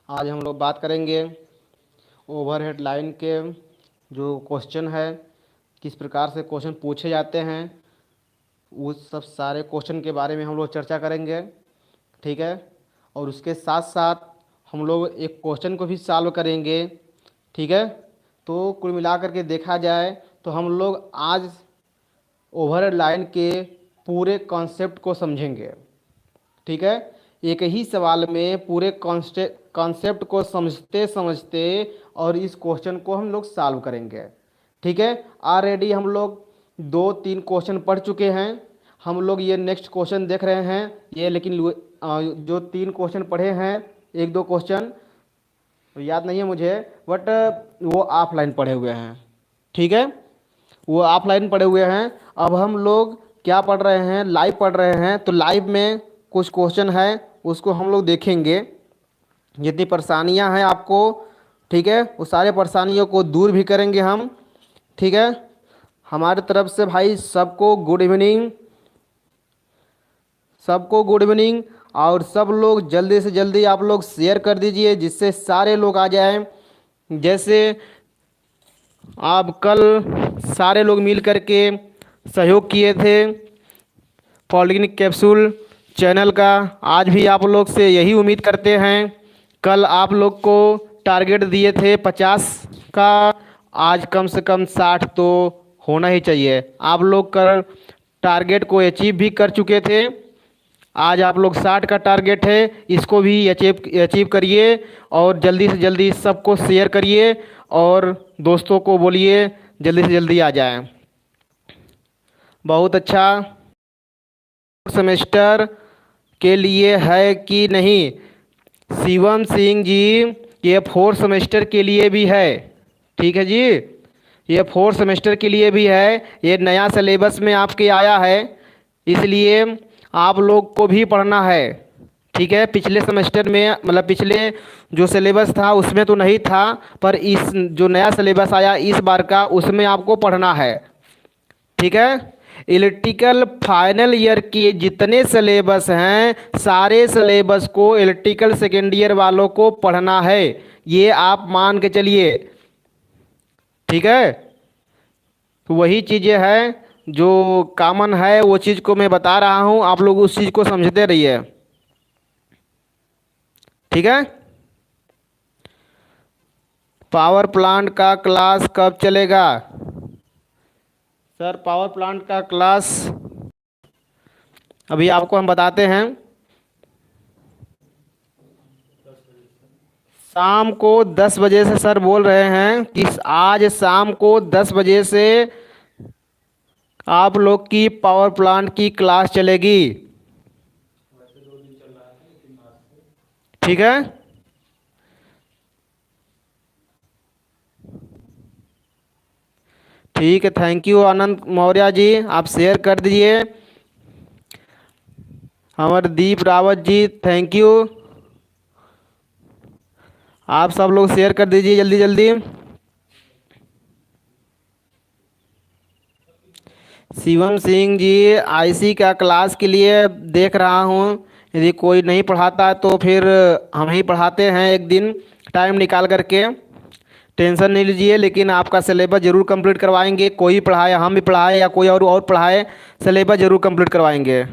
आज हम लोग बात करेंगे ओवरहेड लाइन के जो क्वेश्चन है, किस प्रकार से क्वेश्चन पूछे जाते हैं, उस सब सारे क्वेश्चन के बारे में हम लोग चर्चा करेंगे। ठीक है। और उसके साथ साथ हम लोग एक क्वेश्चन को भी सॉल्व करेंगे। ठीक है। तो कुल मिलाकर के देखा जाए तो हम लोग आज ओवरहेड लाइन के पूरे कॉन्सेप्ट को समझेंगे। ठीक है। एक ही सवाल में पूरे कॉन्सेप्ट को समझते समझते और इस क्वेश्चन को हम लोग सॉल्व करेंगे। ठीक है। ऑलरेडी हम लोग दो तीन क्वेश्चन पढ़ चुके हैं। हम लोग ये नेक्स्ट क्वेश्चन देख रहे हैं ये, लेकिन जो तीन क्वेश्चन पढ़े हैं, एक दो क्वेश्चन याद नहीं है मुझे, बट वो ऑफलाइन पढ़े हुए हैं। ठीक है। वो ऑफलाइन पढ़े हुए हैं। अब हम लोग क्या पढ़ रहे हैं, लाइव पढ़ रहे हैं। तो लाइव में कुछ क्वेश्चन है, उसको हम लोग देखेंगे। जितनी परेशानियां हैं आपको, ठीक है, वो सारे परेशानियों को दूर भी करेंगे हम। ठीक है। हमारे तरफ से भाई सबको गुड इवनिंग, सबको गुड इवनिंग। और सब लोग जल्दी से जल्दी आप लोग शेयर कर दीजिए जिससे सारे लोग आ जाएं। जैसे आप कल सारे लोग मिल करके सहयोग किए थे पॉलिटेक्निक कैप्सूल चैनल का, आज भी आप लोग से यही उम्मीद करते हैं। कल आप लोग को टारगेट दिए थे 50 का, आज कम से कम 60 तो होना ही चाहिए। आप लोग कल टारगेट को अचीव भी कर चुके थे। आज आप लोग 60 का टारगेट है, इसको भी अचीव अचीव करिए और जल्दी से जल्दी सबको शेयर करिए और दोस्तों को बोलिए जल्दी से जल्दी आ जाएं। बहुत अच्छा सेमेस्टर के लिए है कि नहीं? शिवम सिंह जी, ये फोर्थ सेमेस्टर के लिए भी है। ठीक है जी, ये फोर्थ सेमेस्टर के लिए भी है। ये नया सिलेबस में आपके आया है, इसलिए आप लोग को भी पढ़ना है। ठीक है। पिछले सेमेस्टर में मतलब पिछले जो सिलेबस था उसमें तो नहीं था, पर इस जो नया सिलेबस आया इस बार का, उसमें आपको पढ़ना है। ठीक है। इलेक्ट्रिकल फाइनल ईयर के जितने सिलेबस हैं, सारे सिलेबस को इलेक्ट्रिकल सेकेंड ईयर वालों को पढ़ना है, ये आप मान के चलिए। ठीक है। तो वही चीज़ें हैं जो कॉमन है, वो चीज़ को मैं बता रहा हूँ, आप लोग उस चीज़ को समझते रहिए। ठीक है। पावर प्लांट का क्लास कब चलेगा? सर पावर प्लांट का क्लास अभी आपको हम बताते हैं। शाम को 10 बजे से सर बोल रहे हैं कि आज शाम को 10 बजे से आप लोग की पावर प्लांट की क्लास चलेगी। ठीक है। ठीक है, थैंक यू आनंद मौर्य जी, आप शेयर कर दीजिए। Amardeep Rawat ji, thank you. आप सब लोग शेयर कर दीजिए जल्दी जल्दी। शिवम सिंह जी, आईसी का क्लास के लिए देख रहा हूँ, यदि कोई नहीं पढ़ाता तो फिर हम ही पढ़ाते हैं एक दिन टाइम निकाल करके। टेंशन नहीं लीजिए, लेकिन आपका सिलेबस ज़रूर कंप्लीट करवाएंगे। कोई भी पढ़ाए, हम भी पढ़ाए या कोई और पढ़ाए, सिलेबस ज़रूर कंप्लीट करवाएंगे।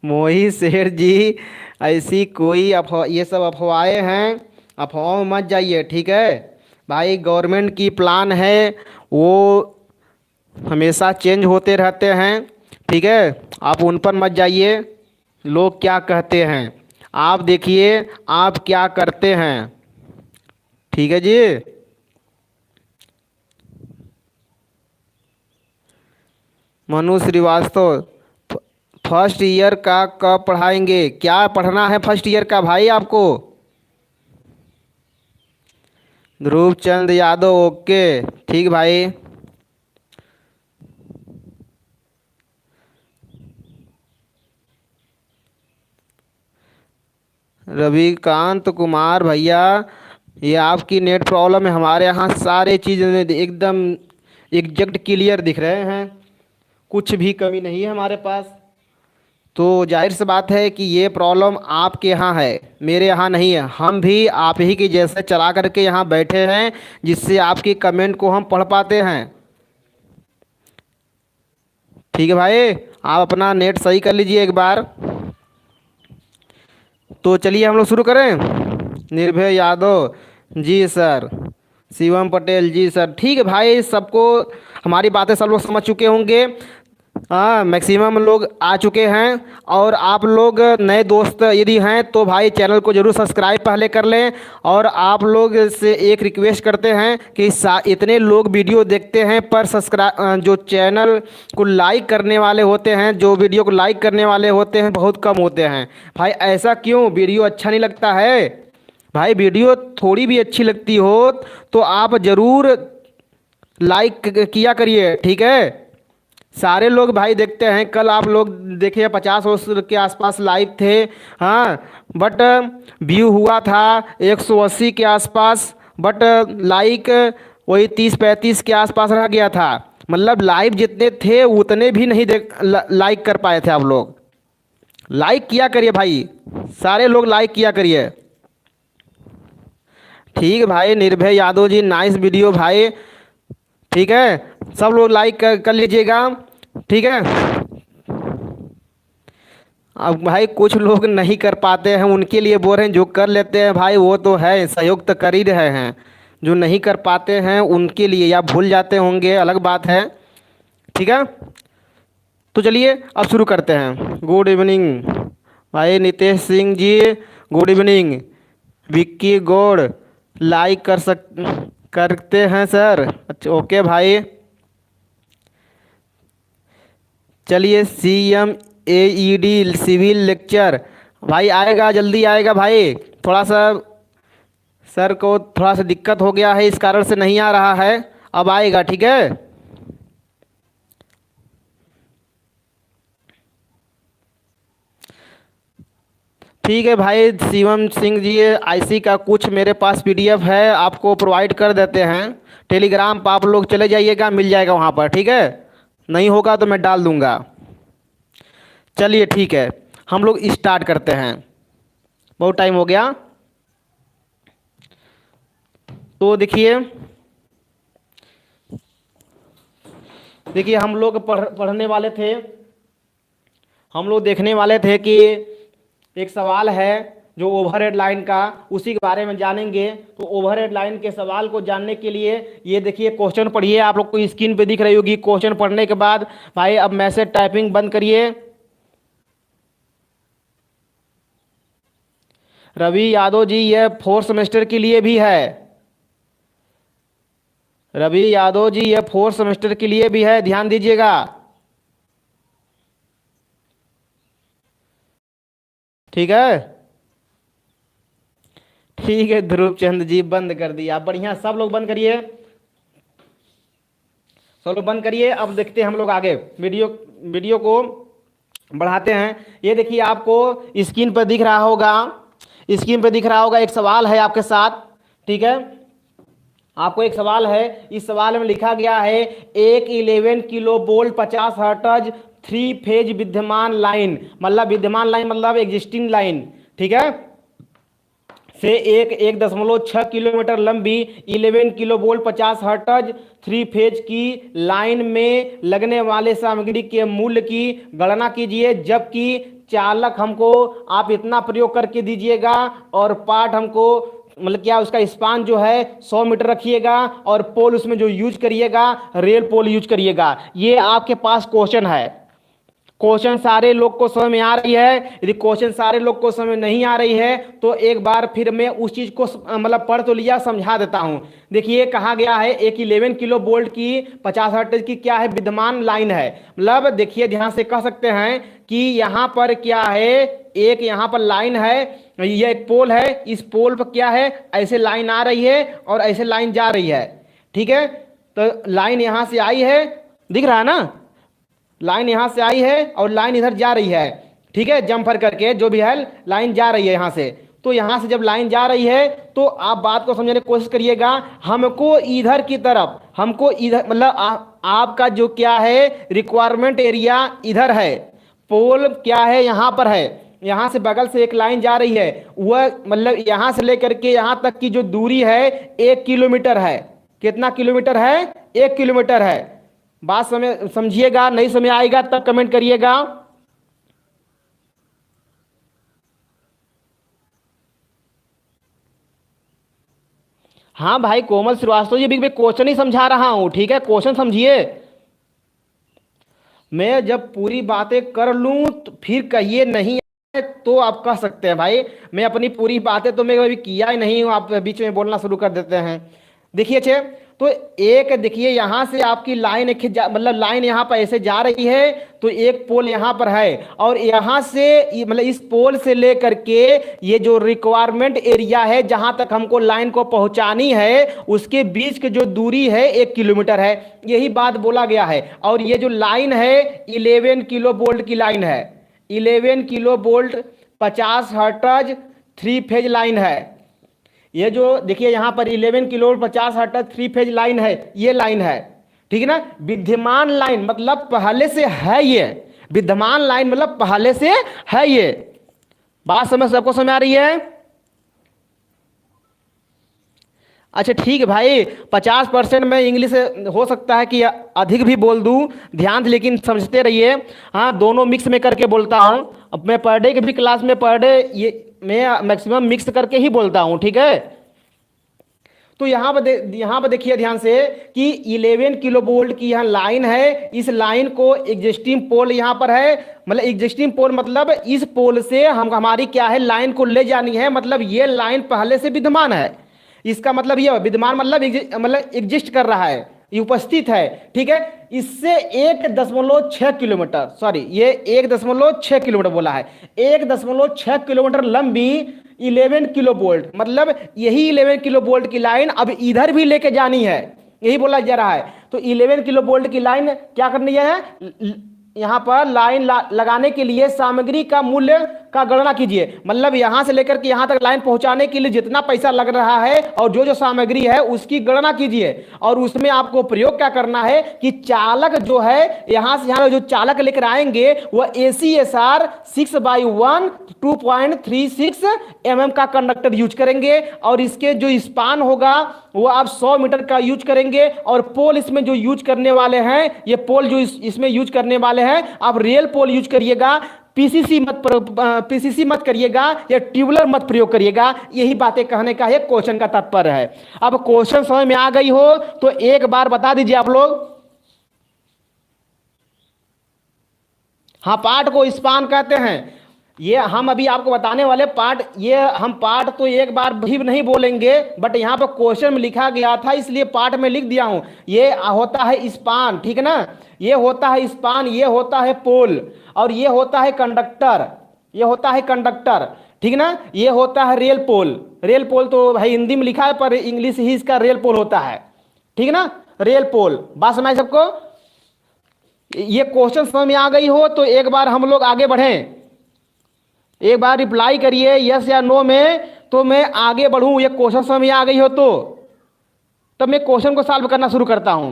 मोहित शेर जी, ऐसी कोई अफवाह, ये सब अफवाहें हैं, अफवाहों में मत जाइए। ठीक है भाई, गवर्नमेंट की प्लान है वो हमेशा चेंज होते रहते हैं। ठीक है। आप उन पर मत जाइए, लोग क्या कहते हैं, आप देखिए आप क्या करते हैं। ठीक है जी। मनु श्रीवास्तव, फर्स्ट ईयर का कब पढ़ाएंगे? क्या पढ़ना है फर्स्ट ईयर का भाई आपको? ध्रुव चंद यादव, ओके, ठीक भाई। रविकांत कुमार भैया, ये आपकी नेट प्रॉब्लम है। हमारे यहाँ सारे चीज़ एकदम एग्जैक्ट क्लियर दिख रहे हैं, कुछ भी कमी नहीं है हमारे पास। तो जाहिर सी बात है कि ये प्रॉब्लम आपके यहाँ है, मेरे यहाँ नहीं है। हम भी आप ही के जैसे चला करके यहाँ बैठे हैं, जिससे आपकी कमेंट को हम पढ़ पाते हैं। ठीक है भाई, आप अपना नेट सही कर लीजिए एक बार। तो चलिए हम लोग शुरू करें। निर्भय यादव जी सर, शिवम पटेल जी सर, ठीक है भाई। सबको हमारी बातें सब लोग समझ चुके होंगे। हाँ, मैक्सिमम लोग आ चुके हैं। और आप लोग नए दोस्त यदि हैं तो भाई चैनल को ज़रूर सब्सक्राइब पहले कर लें। और आप लोग से एक रिक्वेस्ट करते हैं कि इतने लोग वीडियो देखते हैं पर सब्सक्राइब जो चैनल को लाइक करने वाले होते हैं, जो वीडियो को लाइक करने वाले होते हैं, बहुत कम होते हैं। भाई ऐसा क्यों? वीडियो अच्छा नहीं लगता है? भाई वीडियो थोड़ी भी अच्छी लगती हो तो आप ज़रूर लाइक किया करिए, ठीक है। सारे लोग भाई देखते हैं। कल आप लोग देखे 50 के आसपास लाइव थे, हाँ, बट व्यू हुआ था 180 के आसपास, बट लाइक वही 30-35 के आसपास रह गया था। मतलब लाइव जितने थे उतने भी नहीं लाइक कर पाए थे आप लोग। लाइक किया करिए भाई, सारे लोग लाइक किया करिए। ठीक है भाई, निर्भय यादव जी, नाइस वीडियो भाई। ठीक है, सब लोग लाइक कर लीजिएगा, ठीक है। अब भाई कुछ लोग नहीं कर पाते हैं, उनके लिए बोल रहे हैं। जो कर लेते हैं भाई वो तो है, सहयोग तो कर ही रहे हैं। जो नहीं कर पाते हैं उनके लिए, या भूल जाते होंगे, अलग बात है, ठीक है। तो चलिए अब शुरू करते हैं। गुड इवनिंग भाई Nitesh Singh ji, good evening. Vicky Gaur, like करते हैं सर। अच्छा ओके भाई। चलिए CMAED सिविल लेक्चर भाई आएगा, जल्दी आएगा भाई। थोड़ा सा सर को थोड़ा सा दिक्कत हो गया है, इस कारण से नहीं आ रहा है, अब आएगा, ठीक है। ठीक है भाई शिवम सिंह जी, IC का कुछ मेरे पास PDF है, आपको प्रोवाइड कर देते हैं। टेलीग्राम पर आप लोग चले जाइएगा, मिल जाएगा वहाँ पर, ठीक है। नहीं होगा तो मैं डाल दूँगा। चलिए ठीक है, हम लोग स्टार्ट करते हैं, बहुत टाइम हो गया। तो देखिए हम लोग पढ़ने वाले थे, हम लोग देखने वाले थे कि एक सवाल है जो ओवरहेड लाइन का, उसी के बारे में जानेंगे। तो ओवरहेड लाइन के सवाल को जानने के लिए ये देखिए क्वेश्चन पढ़िए, आप लोग को स्क्रीन पे दिख रही होगी। क्वेश्चन पढ़ने के बाद भाई अब मैसेज टाइपिंग बंद करिए। रवि यादव जी, यह 4th सेमेस्टर के लिए भी है। रवि यादव जी, यह 4th सेमेस्टर के लिए भी है, ध्यान दीजिएगा, ठीक है। ठीक है ध्रुव चंद जी, बंद कर दिया, बढ़िया। सब लोग बंद करिए, सब लोग बंद करिए। अब देखते हैं हम लोग आगे, वीडियो को बढ़ाते हैं। ये देखिए आपको स्क्रीन पर दिख रहा होगा, स्क्रीन पर दिख रहा होगा, एक सवाल है आपके साथ, ठीक है। आपको एक सवाल है, इस सवाल में लिखा गया है एक 11 किलो वोल्ट 50 हर्ट्ज 3 फेज विद्यमान लाइन, मतलब विद्यमान लाइन मतलब एग्जिस्टिंग लाइन, ठीक है, से 1.6 किलोमीटर लंबी 11 किलो वोल्ट 50 हर्ट्ज 3 फेज की लाइन में लगने वाले सामग्री के मूल्य की गणना कीजिए। जबकि चालक हमको आप इतना प्रयोग करके दीजिएगा और पार्ट हमको मतलब क्या उसका स्पान जो है 100 मीटर रखिएगा, और पोल उसमें जो यूज करिएगा रेल पोल यूज करिएगा। ये आपके पास क्वेश्चन है। क्वेश्चन सारे लोग को समझ में आ रही है? यदि क्वेश्चन सारे लोग को समझ में नहीं आ रही है तो एक बार फिर मैं उस चीज को मतलब पढ़ तो लिया, समझा देता हूं। देखिए कहा गया है एक 11 किलो वोल्ट की 50 हर्ट्ज की क्या है, विद्यमान लाइन है। मतलब देखिए ध्यान से कह सकते हैं कि यहां पर क्या है, एक यहां पर लाइन है, यह एक पोल है, इस पोल पर क्या है, ऐसे लाइन आ रही है और ऐसे लाइन जा रही है, ठीक है। तो लाइन यहां से आई है, दिख रहा है ना, लाइन यहां से आई है और लाइन इधर जा रही है, ठीक है, जंपर करके जो भी है लाइन जा रही है यहां से। तो यहां से जब लाइन जा रही है तो आप बात को समझने की कोशिश करिएगा। हमको इधर की तरफ, हमको इधर मतलब आपका जो क्या है रिक्वायरमेंट एरिया इधर है, पोल क्या है यहां पर है, यहां से बगल से एक लाइन जा रही है, वह मतलब यहां से लेकर के यहां तक की जो दूरी है 1 किलोमीटर है। कितना किलोमीटर है? 1 किलोमीटर है। बात समझिएगा, नहीं समझ आएगा तब कमेंट करिएगा। हाँ भाई कोमल श्रीवास्तव जी, अभी मैं क्वेश्चन ही समझा रहा हूं, ठीक है, क्वेश्चन समझिए। मैं जब पूरी बातें कर लूं तो फिर कहिए नहीं आए, तो आप कह सकते हैं भाई मैं अपनी पूरी बातें तो मैं अभी किया ही नहीं हूं, आप बीच में बोलना शुरू कर देते हैं। देखिए अच्छे, तो एक देखिए यहां से आपकी लाइन एक मतलब लाइन यहां पर ऐसे जा रही है, तो एक पोल यहां पर है, और यहां से मतलब इस पोल से लेकर के ये जो रिक्वायरमेंट एरिया है जहां तक हमको लाइन को पहुंचानी है उसके बीच की जो दूरी है 1 किलोमीटर है, यही बात बोला गया है। और ये जो लाइन है 11 किलो वोल्ट की लाइन है, 11 kilo volt 50 hertz 3 phase line है। ये जो देखिए यहां पर 11 किलो 50 हर्ट्ज 3 फेज लाइन है, ये लाइन है, ठीक है ना। विद्यमान लाइन मतलब पहले से है, ये विद्यमान लाइन मतलब पहले से है। ये बात सबको समझ आ रही है? अच्छा ठीक है भाई, 50% में इंग्लिश हो सकता है कि अधिक भी बोल दूं, ध्यान से लेकिन समझते रहिए। हाँ दोनों मिक्स में करके बोलता हूं। अब मैं पर डे की भी क्लास में पर डे ये मैं मैक्सिमम मिक्स करके ही बोलता हूं, ठीक है। तो यहाँ पर देखिए ध्यान से कि 11 किलो वोल्ट की यहाँ लाइन है, इस लाइन को एग्जिस्टिंग पोल यहाँ पर है, मतलब एग्जिस्टिंग पोल मतलब इस पोल से हम हमारी क्या है लाइन को ले जानी है, मतलब ये लाइन पहले से विद्यमान है। इसका मतलब ये विद्यमान मतलब एग्जिस्ट कर रहा है, ये उपस्थित है, ठीक है। इससे 1.6 किलोमीटर, सॉरी ये 1.6 किलोमीटर बोला है, 1.6 किलोमीटर लंबी 11 किलो वोल्ट, मतलब यही 11 किलो वोल्ट की लाइन अब इधर भी लेके जानी है, यही बोला जा रहा है। तो 11 किलो वोल्ट की लाइन क्या करनी है, यहां पर लाइन लगाने के लिए सामग्री का मूल्य का गणना कीजिए, मतलब यहां से लेकर के यहां तक लाइन पहुंचाने के लिए जितना पैसा लग रहा है और जो जो सामग्री है उसकी गणना कीजिए। और उसमें आपको प्रयोग क्या करना है कि चालक जो है यहां से यहां जो चालक लेकर आएंगे वह ACSR 6/1 2.36 mm का कंडक्टर यूज करेंगे, और इसके जो स्पान होगा वो आप 100 मीटर का यूज करेंगे। और पोल इसमें जो यूज करने वाले हैं, ये पोल जो इसमें यूज करने वाले हैं आप रियल पोल यूज करिएगा, पीसीसी मत करिएगा या ट्यूबुलर मत प्रयोग करिएगा। यही बातें कहने का है, क्वेश्चन का तात्पर्य है। अब क्वेश्चन समझ में आ गई हो तो एक बार बता दीजिए आप लोग। हाँ पार्ट को स्पान कहते हैं, ये हम अभी आपको बताने वाले पार्ट, ये हम पार्ट तो एक बार भी नहीं बोलेंगे, बट यहाँ पर क्वेश्चन में लिखा गया था इसलिए पार्ट में लिख दिया हूं। ये होता है स्पान, ठीक है ना, ये होता है स्पान, ये होता है पोल, और ये होता है कंडक्टर, ये होता है कंडक्टर, ठीक है ना। ये होता है रेल पोल, रेल पोल तो भाई हिंदी में लिखा है पर इंग्लिश ही इसका रेल पोल होता है, ठीक है ना, रेल पोल। बात समझ सबको? ये क्वेश्चन समझ में आ गई हो तो एक बार हम लोग आगे बढ़ें, एक बार रिप्लाई करिए यस या नो में, तो मैं आगे बढ़ूं। ये क्वेश्चन समझ में आ गई हो तो तब मैं क्वेश्चन को सॉल्व करना शुरू करता हूं।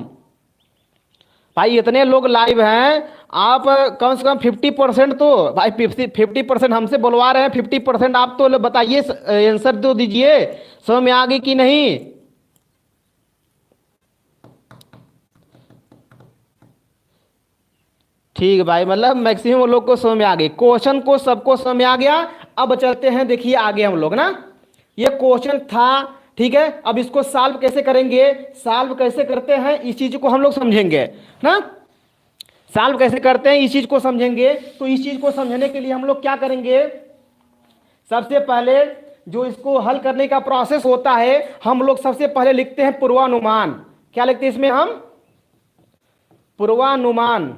भाई इतने लोग लाइव हैं, आप कम से कम 50% तो भाई 50% हमसे बोलवा रहे हैं, 50% आप तो बताइए, आंसर तो दीजिए, समझ में आ गई कि नहीं। ठीक है भाई, मतलब मैक्सिमम लोग को समझ में आ गई, क्वेश्चन को सबको समझ में आ गया। अब चलते हैं देखिए आगे हम लोग ना, ये क्वेश्चन था, ठीक है। अब इसको सॉल्व कैसे करेंगे, सॉल्व कैसे करते हैं इस चीज को हम लोग समझेंगे ना, सॉल्व कैसे करते हैं इस चीज को समझेंगे। तो इस चीज को समझने के लिए हम लोग क्या करेंगे, सबसे पहले जो इसको हल करने का प्रोसेस होता है हम लोग सबसे पहले लिखते हैं पूर्वानुमान। क्या लिखते हैं इसमें हम, पूर्वानुमान,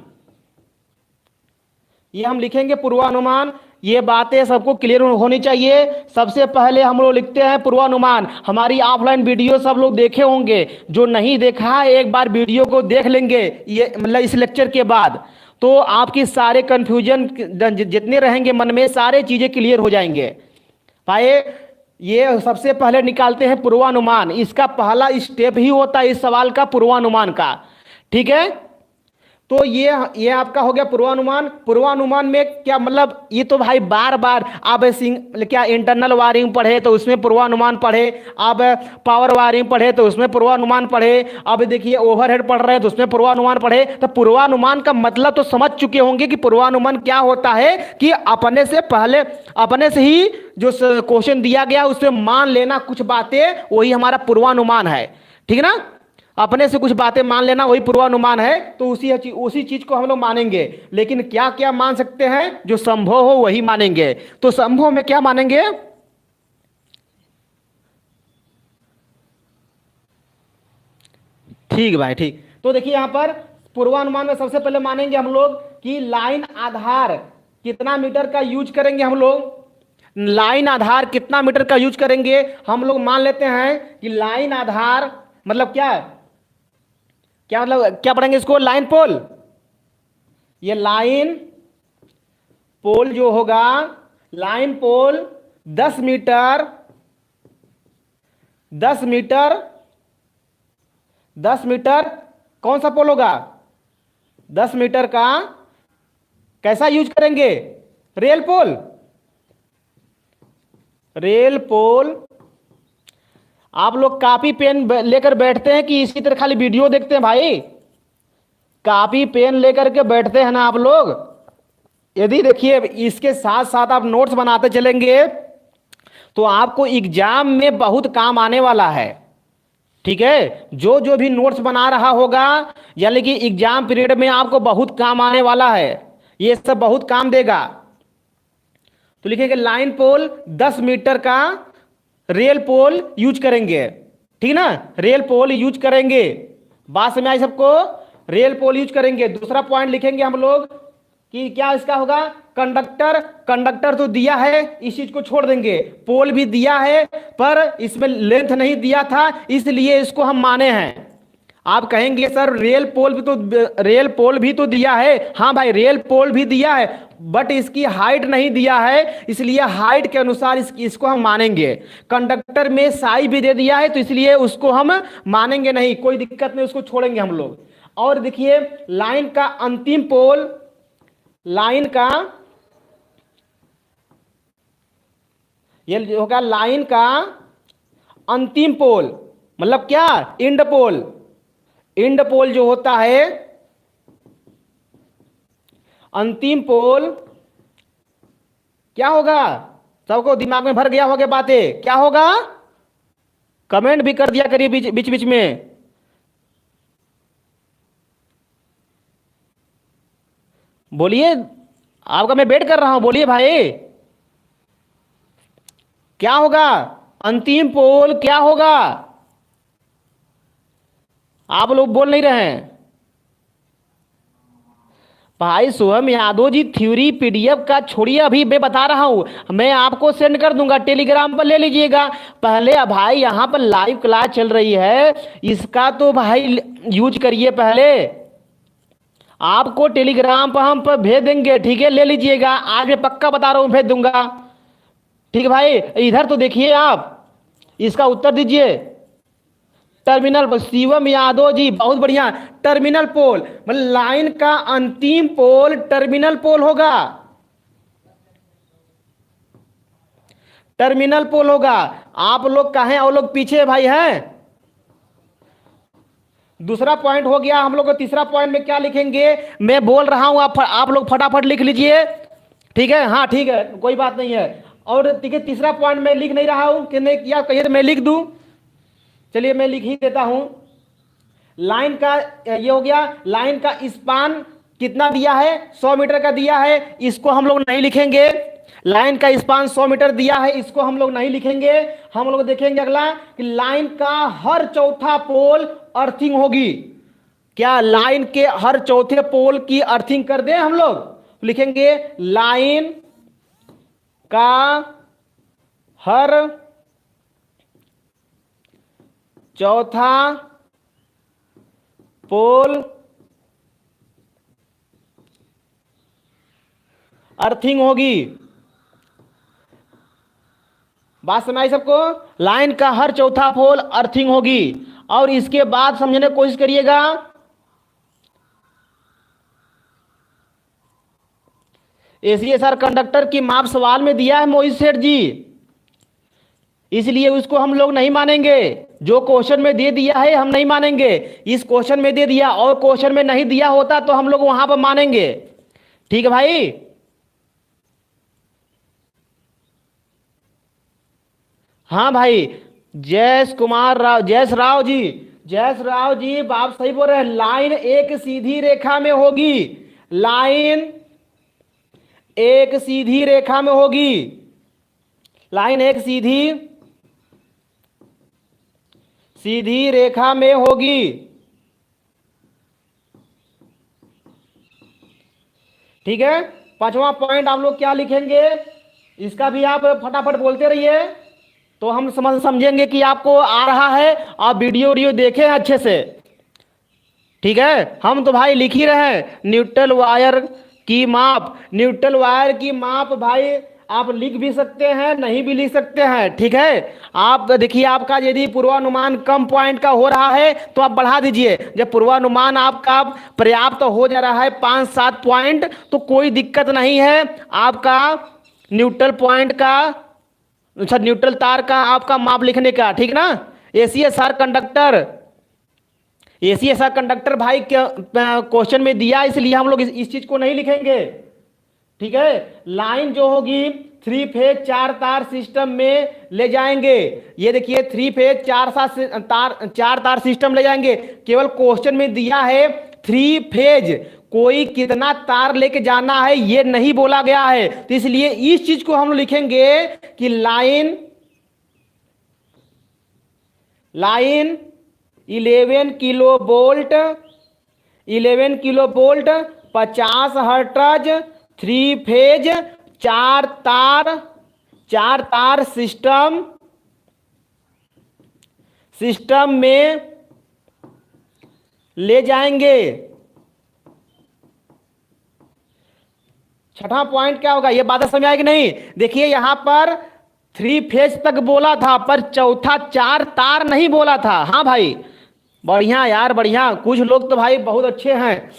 ये हम लिखेंगे पूर्वानुमान। ये बातें सबको क्लियर होनी चाहिए। सबसे पहले हम लोग लिखते हैं पूर्वानुमान। हमारी ऑफलाइन वीडियो सब लोग देखे होंगे, जो नहीं देखा है एक बार वीडियो को देख लेंगे, ये मतलब इस लेक्चर के बाद, तो आपकी सारे कंफ्यूजन जितने रहेंगे मन में सारे चीजें क्लियर हो जाएंगे। भाई ये सबसे पहले निकालते हैं पूर्वानुमान, इसका पहला स्टेप ही होता है इस सवाल का पूर्वानुमान का। ठीक है, तो ये आपका हो गया पूर्वानुमान। पूर्वानुमान में क्या मतलब, ये तो भाई बार बार आप क्या इंटरनल वायरिंग पढ़े तो उसमें पूर्वानुमान पढ़े, अब पावर वायरिंग पढ़े तो उसमें पूर्वानुमान पढ़े, अब देखिए ओवरहेड पढ़ रहे हैं तो उसमें पूर्वानुमान पढ़े। तो पूर्वानुमान का मतलब तो समझ चुके होंगे कि पूर्वानुमान क्या होता है, कि अपने से पहले अपने से ही जो क्वेश्चन दिया गया उससे मान लेना कुछ बातें, वही हमारा पूर्वानुमान है। ठीक है ना, अपने से कुछ बातें मान लेना वही पूर्वानुमान है। तो उसी चीज को हम लोग मानेंगे, लेकिन क्या क्या मान सकते हैं, जो संभव हो वही मानेंगे। तो संभव में क्या मानेंगे, ठीक भाई ठीक। तो देखिए यहां पर पूर्वानुमान में सबसे पहले मानेंगे हम लोग कि लाइन आधार कितना मीटर का यूज करेंगे हम लोग। लाइन आधार कितना मीटर का यूज करेंगे, हम लोग मान लेते हैं कि लाइन आधार मतलब क्या है, क्या मतलब क्या पढ़ेंगे इसको, लाइन पोल। ये लाइन पोल जो होगा, लाइन पोल 10 मीटर, 10 मीटर, 10 मीटर कौन सा पोल होगा, 10 मीटर का कैसा यूज करेंगे, रेल पोल। रेल पोल आप लोग कापी पेन लेकर बैठते हैं कि इसी तरह खाली वीडियो देखते हैं भाई, कापी पेन लेकर के बैठते हैं ना आप लोग। यदि देखिए इसके साथ साथ आप नोट्स बनाते चलेंगे तो आपको एग्जाम में बहुत काम आने वाला है। ठीक है, जो जो भी नोट्स बना रहा होगा, यानी कि एग्जाम पीरियड में आपको बहुत काम आने वाला है, ये सब बहुत काम देगा। तो लिखेंगे लाइन पोल 10 मीटर का रेल पोल यूज करेंगे। ठीक ना, रेल पोल यूज करेंगे, बात समझ आई सबको, रेल पोल यूज करेंगे। दूसरा पॉइंट लिखेंगे हम लोग कि क्या इसका होगा, कंडक्टर। कंडक्टर तो दिया है, इस चीज को छोड़ देंगे। पोल भी दिया है पर इसमें लेंथ नहीं दिया था, इसलिए इसको हम माने हैं। आप कहेंगे सर रेल पोल भी तो दिया है, हाँ भाई रेल पोल भी दिया है, बट इसकी हाइट नहीं दिया है, इसलिए हाइट के अनुसार इसको हम मानेंगे। कंडक्टर में साई भी दे दिया है तो इसलिए उसको हम मानेंगे नहीं, कोई दिक्कत नहीं, उसको छोड़ेंगे हम लोग। और देखिए लाइन का अंतिम पोल, लाइन का ये होगा लाइन का अंतिम पोल, मतलब क्या, इंड पोल। इंड पोल जो होता है, अंतिम पोल क्या होगा, सबको दिमाग में भर गया होगा बातें, क्या होगा, कमेंट भी कर दिया करिए बीच बीच में। बोलिए, आपका मैं वेट कर रहा हूं, बोलिए भाई क्या होगा, अंतिम पोल क्या होगा, आप लोग बोल नहीं रहे हैं। भाई शुभम यादव जी थ्योरी पीडीएफ का छोड़िए, अभी मैं बता रहा हूं, मैं आपको सेंड कर दूंगा, टेलीग्राम पर ले लीजिएगा। पहले भाई यहां पर लाइव क्लास चल रही है, इसका तो भाई यूज करिए पहले। आपको टेलीग्राम पर हम पर भेज देंगे, ठीक है, ले लीजिएगा, आज मैं पक्का बता रहा हूं भेज दूंगा। ठीक है भाई, इधर तो देखिए आप, इसका उत्तर दीजिए। टर्मिनल, शिवम यादव जी बहुत बढ़िया, टर्मिनल पोल मतलब लाइन का अंतिम पोल टर्मिनल पोल होगा, टर्मिनल पोल होगा। आप लोग कहें और लोग पीछे भाई हैं। दूसरा पॉइंट हो गया हम लोग को। तीसरा पॉइंट में क्या लिखेंगे, मैं बोल रहा हूं, आप लोग फटाफट लिख लीजिए। ठीक है, हाँ ठीक है, कोई बात नहीं है। और ठीक है, तीसरा पॉइंट मैं लिख नहीं रहा हूं कि नहीं किया, कहिए तो मैं लिख दूं, चलिए मैं लिख ही देता हूं। लाइन का ये हो गया, लाइन का स्पान कितना दिया है, 100 मीटर का दिया है, इसको हम लोग नहीं लिखेंगे। लाइन का स्पान 100 मीटर दिया है, इसको हम लोग नहीं लिखेंगे। हम लोग देखेंगे अगला कि लाइन का हर चौथा पोल अर्थिंग होगी। क्या लाइन के हर चौथे पोल की अर्थिंग कर दें हम लोग, लिखेंगे लाइन का हर चौथा पोल अर्थिंग होगी। बात समझ आई सबको। लाइन का हर चौथा पोल अर्थिंग होगी। और इसके बाद समझने की कोशिश करिएगा, एसीएसआर कंडक्टर की माप सवाल में दिया है मोहित सेठ जी, इसलिए उसको हम लोग नहीं मानेंगे। जो क्वेश्चन में दे दिया है हम नहीं मानेंगे। इस क्वेश्चन में दे दिया और क्वेश्चन में नहीं दिया होता तो हम लोग वहां पर मानेंगे। ठीक है भाई। हाँ भाई, जयेश कुमार राव, जयेश राव जी, जयेश राव जी आप सही बोल रहे हैं। लाइन एक सीधी रेखा में होगी। लाइन एक सीधी रेखा में होगी। लाइन एक सीधी रेखा में होगी। ठीक है। पांचवा पॉइंट आप लोग क्या लिखेंगे, इसका भी आप फटाफट बोलते रहिए तो हम समझेंगे कि आपको आ रहा है। आप वीडियो देखें अच्छे से। ठीक है। हम तो भाई लिख ही रहे हैं, न्यूट्रल वायर की माप। न्यूट्रल वायर की माप भाई आप लिख भी सकते हैं, नहीं भी लिख सकते हैं। ठीक है। आप देखिए, आपका यदि पूर्वानुमान कम पॉइंट का हो रहा है तो आप बढ़ा दीजिए। जब पूर्वानुमान आपका पर्याप्त हो जा रहा है 5-7 पॉइंट तो कोई दिक्कत नहीं है। आपका न्यूट्रल पॉइंट का, अच्छा न्यूट्रल तार का आपका माप लिखने का। ठीक ना। एसीएसआर कंडक्टर, एसीएसआर कंडक्टर भाई क्वेश्चन में दिया, इसलिए हम लोग इस चीज को नहीं लिखेंगे। ठीक है। लाइन जो होगी 3 फेज 4 तार सिस्टम में ले जाएंगे। ये देखिए 3 फेज 4 तार सिस्टम ले जाएंगे। केवल क्वेश्चन में दिया है 3 फेज, कोई कितना तार लेके जाना है ये नहीं बोला गया है। तो इसलिए इस चीज को हम लिखेंगे कि line 11 kilo volt 50 hertz 3 phase 4 तार सिस्टम में ले जाएंगे। छठा पॉइंट क्या होगा, ये बात समझ आएगी नहीं। देखिए यहां पर 3 फेज तक बोला था पर चौथा 4 तार नहीं बोला था। हाँ भाई, बढ़िया यार, बढ़िया। कुछ लोग तो भाई बहुत अच्छे हैं।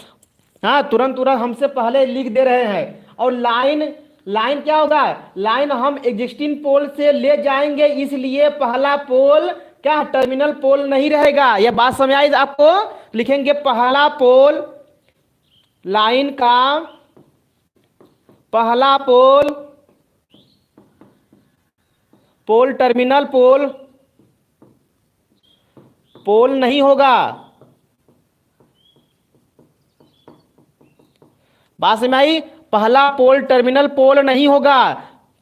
हाँ, तुरंत हमसे पहले लिख दे रहे हैं। और लाइन क्या होगा, लाइन हम एग्जिस्टिंग पोल से ले जाएंगे, इसलिए पहला पोल क्या टर्मिनल पोल नहीं रहेगा। यह बात समझ आई आपको। लिखेंगे पहला पोल, लाइन का पहला पोल टर्मिनल पोल नहीं होगा। बात समझ आई। पहला पोल टर्मिनल पोल नहीं होगा,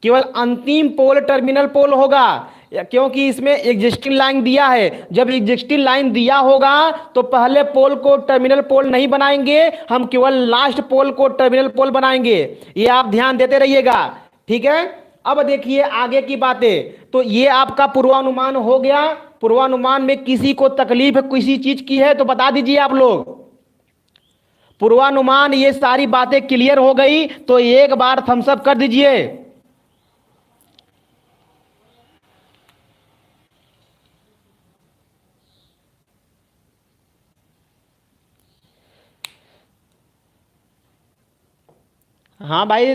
केवल अंतिम पोल टर्मिनल पोल होगा, क्योंकि इसमें एग्जिस्टिंग लाइन दिया है। जब एग्जिस्टिंग लाइन दिया होगा तो पहले पोल को टर्मिनल पोल नहीं बनाएंगे, हम केवल लास्ट पोल को टर्मिनल पोल बनाएंगे। ये आप ध्यान देते रहिएगा। ठीक है। अब देखिए आगे की बातें। तो ये आपका पूर्वानुमान हो गया। पूर्वानुमान में किसी को तकलीफ किसी चीज की है तो बता दीजिए आप लोग। पूर्वानुमान ये सारी बातें क्लियर हो गई तो एक बार थम्स अप कर दीजिए। हाँ भाई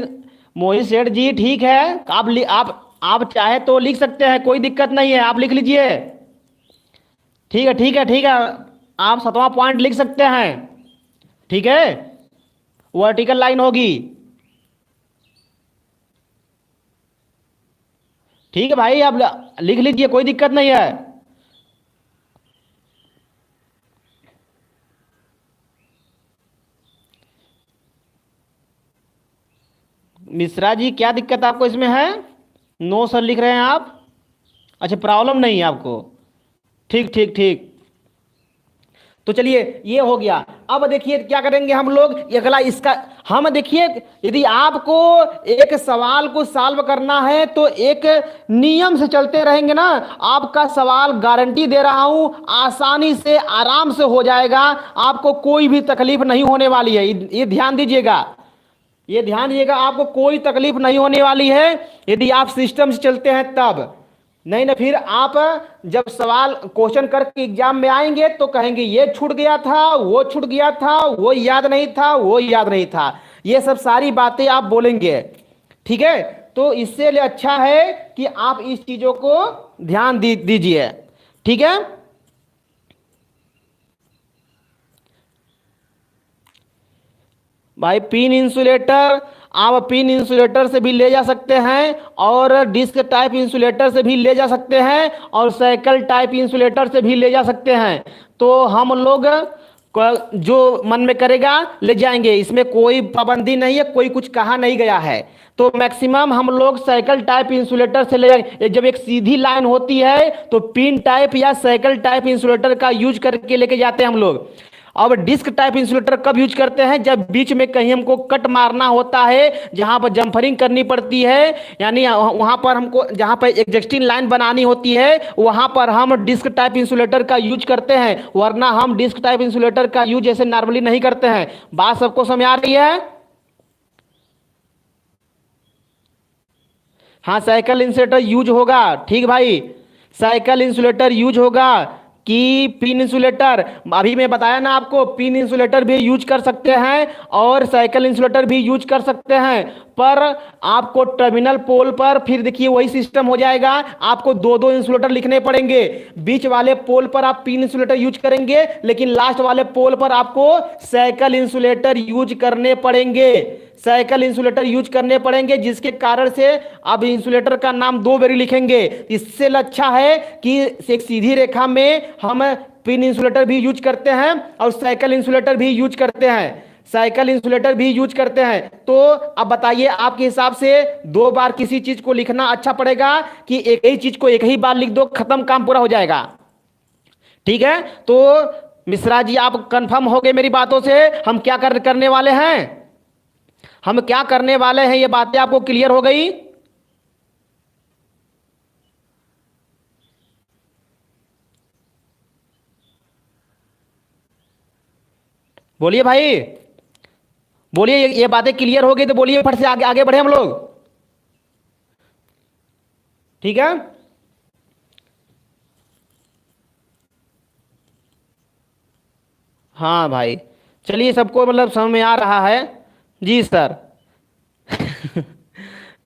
मोहित सेठ जी, ठीक है। आप चाहे तो लिख सकते हैं, कोई दिक्कत नहीं है, आप लिख लीजिए। ठीक है, ठीक है, ठीक है। आप 7वां पॉइंट लिख सकते हैं। ठीक है। वर्टिकल लाइन होगी। ठीक है भाई, आप लिख लीजिए, कोई दिक्कत नहीं है। मिश्रा जी, क्या दिक्कत आपको इसमें है? नो सर लिख रहे हैं आप। अच्छा, प्रॉब्लम नहीं है आपको। ठीक ठीक ठीक। तो चलिए ये हो गया। अब देखिए क्या करेंगे हम लोग, अगला इसका हम देखिए, यदि आपको एक सवाल को सॉल्व करना है तो एक नियम से चलते रहेंगे ना, आपका सवाल गारंटी दे रहा हूं आसानी से आराम से हो जाएगा। आपको कोई भी तकलीफ नहीं होने वाली है। ये ध्यान दीजिएगा, ये ध्यान दीजिएगा, आपको कोई तकलीफ नहीं होने वाली है यदि आप सिस्टम से चलते हैं तब। नहीं ना, फिर आप जब सवाल क्वेश्चन करके एग्जाम में आएंगे तो कहेंगे ये छूट गया था, वो छूट गया था, वो याद नहीं था, वो याद नहीं था, ये सब सारी बातें आप बोलेंगे। ठीक है, तो इससे लिए अच्छा है कि आप इस चीजों को ध्यान दीजिए। ठीक है, भाई पिन इंसुलेटर, आप पिन इंसुलेटर से भी ले जा सकते हैं और डिस्क टाइप इंसुलेटर से भी ले जा सकते हैं और साइकिल टाइप इंसुलेटर से भी ले जा सकते हैं। तो हम लोग जो मन में करेगा ले जाएंगे, इसमें कोई पाबंदी नहीं है, कोई कुछ कहा नहीं गया है। तो मैक्सिमम हम लोग साइकिल टाइप इंसुलेटर से ले जाएंगे। जब एक सीधी लाइन होती है तो पिन टाइप या साइकिल टाइप इंसुलेटर का यूज करके लेके जाते हैं हम लोग। अब डिस्क टाइप इंसुलेटर कब यूज करते हैं? जब बीच में कहीं हमको कट मारना होता है, जहां पर जम्फरिंग करनी पड़ती है, यानी वहां पर हमको जहां पर एग्जिस्टिंग लाइन बनानी होती है, वहां पर हम डिस्क टाइप इंसुलेटर का यूज करते हैं, वरना हम डिस्क टाइप इंसुलेटर का यूज ऐसे नॉर्मली नहीं करते हैं। बात सबको समझ आ रही है? हाँ, साइकिल इंसुलेटर यूज होगा। ठीक भाई, साइकिल इंसुलेटर यूज होगा कि पिन इंसुलेटर। अभी मैं बताया ना आपको, पिन इंसुलेटर भी यूज कर सकते हैं और साइकिल इंसुलेटर भी यूज कर सकते हैं, पर आपको टर्मिनल पोल पर फिर देखिए वही सिस्टम हो जाएगा, आपको दो दो इंसुलेटर लिखने पड़ेंगे। बीच वाले पोल पर आप पिन इंसुलेटर यूज करेंगे, लेकिन लास्ट वाले पोल पर आपको साइकिल इंसुलेटर यूज करने पड़ेंगे, साइकिल इंसुलेटर यूज करने पड़ेंगे, जिसके कारण से अब इंसुलेटर का नाम दो बारी लिखेंगे। इससे अच्छा है कि एक सीधी रेखा में हम पिन इंसुलेटर भी यूज करते हैं और साइकिल इंसुलेटर भी यूज करते हैं, साइकिल इंसुलेटर भी यूज करते हैं। तो अब बताइए आपके हिसाब से दो बार किसी चीज को लिखना अच्छा पड़ेगा कि एक ही चीज को एक ही बार लिख दो, खत्म, काम पूरा हो जाएगा। ठीक है, तो मिश्रा जी आप कंफर्म हो गए मेरी बातों से? हम क्या करने वाले हैं, हम क्या करने वाले हैं, ये बातें आपको क्लियर हो गई? बोलिए भाई, बोलिए, ये बातें क्लियर हो गई तो बोलिए, फट से आगे आगे बढ़े हम लोग। ठीक है, हाँ भाई, चलिए, सबको मतलब समझ में आ रहा है? जी सर।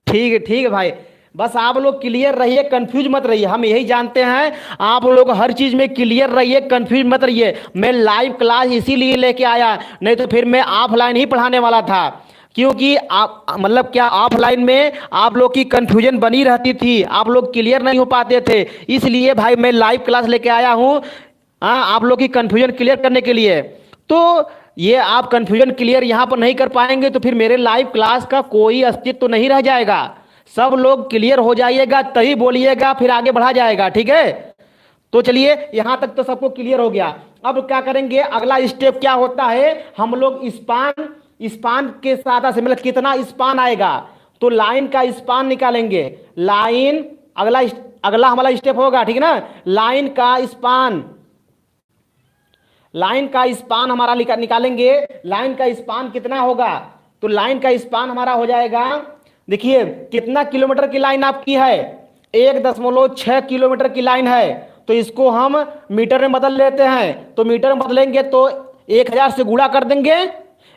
ठीक है भाई, बस आप लोग क्लियर रहिए, कंफ्यूज मत रहिए, हम यही जानते हैं आप लोग हर चीज में क्लियर रहिए, कंफ्यूज मत रहिए। मैं लाइव क्लास इसीलिए लेके आया, नहीं तो फिर मैं ऑफलाइन ही पढ़ाने वाला था, क्योंकि आप मतलब क्या ऑफलाइन में आप लोग की कंफ्यूजन बनी रहती थी, आप लोग क्लियर नहीं हो पाते थे, इसलिए भाई मैं लाइव क्लास लेके आया हूँ, हाँ, आप लोग की कंफ्यूजन क्लियर करने के लिए। तो ये आप कंफ्यूजन क्लियर यहाँ पर नहीं कर पाएंगे तो फिर मेरे लाइव क्लास का कोई अस्तित्व तो नहीं रह जाएगा। सब लोग क्लियर हो जाइएगा तभी बोलिएगा, फिर आगे बढ़ा जाएगा। ठीक है, तो चलिए, यहां तक तो सबको क्लियर हो गया। अब क्या करेंगे, अगला स्टेप क्या होता है, हम लोग स्पान, स्पान के साथ से मतलब कितना स्पान आएगा, तो लाइन का स्पान निकालेंगे। लाइन अगला अगला हमारा स्टेप होगा, ठीक है ना, लाइन का स्पान, लाइन का स्पान हमारा निकालेंगे। लाइन का स्पान कितना होगा, तो लाइन का स्पान हमारा हो जाएगा, देखिए कितना किलोमीटर की लाइन आपकी है, 1.6 किलोमीटर की लाइन है, तो इसको हम मीटर में बदल लेते हैं। तो मीटर में बदलेंगे तो 1000 से गुणा कर देंगे,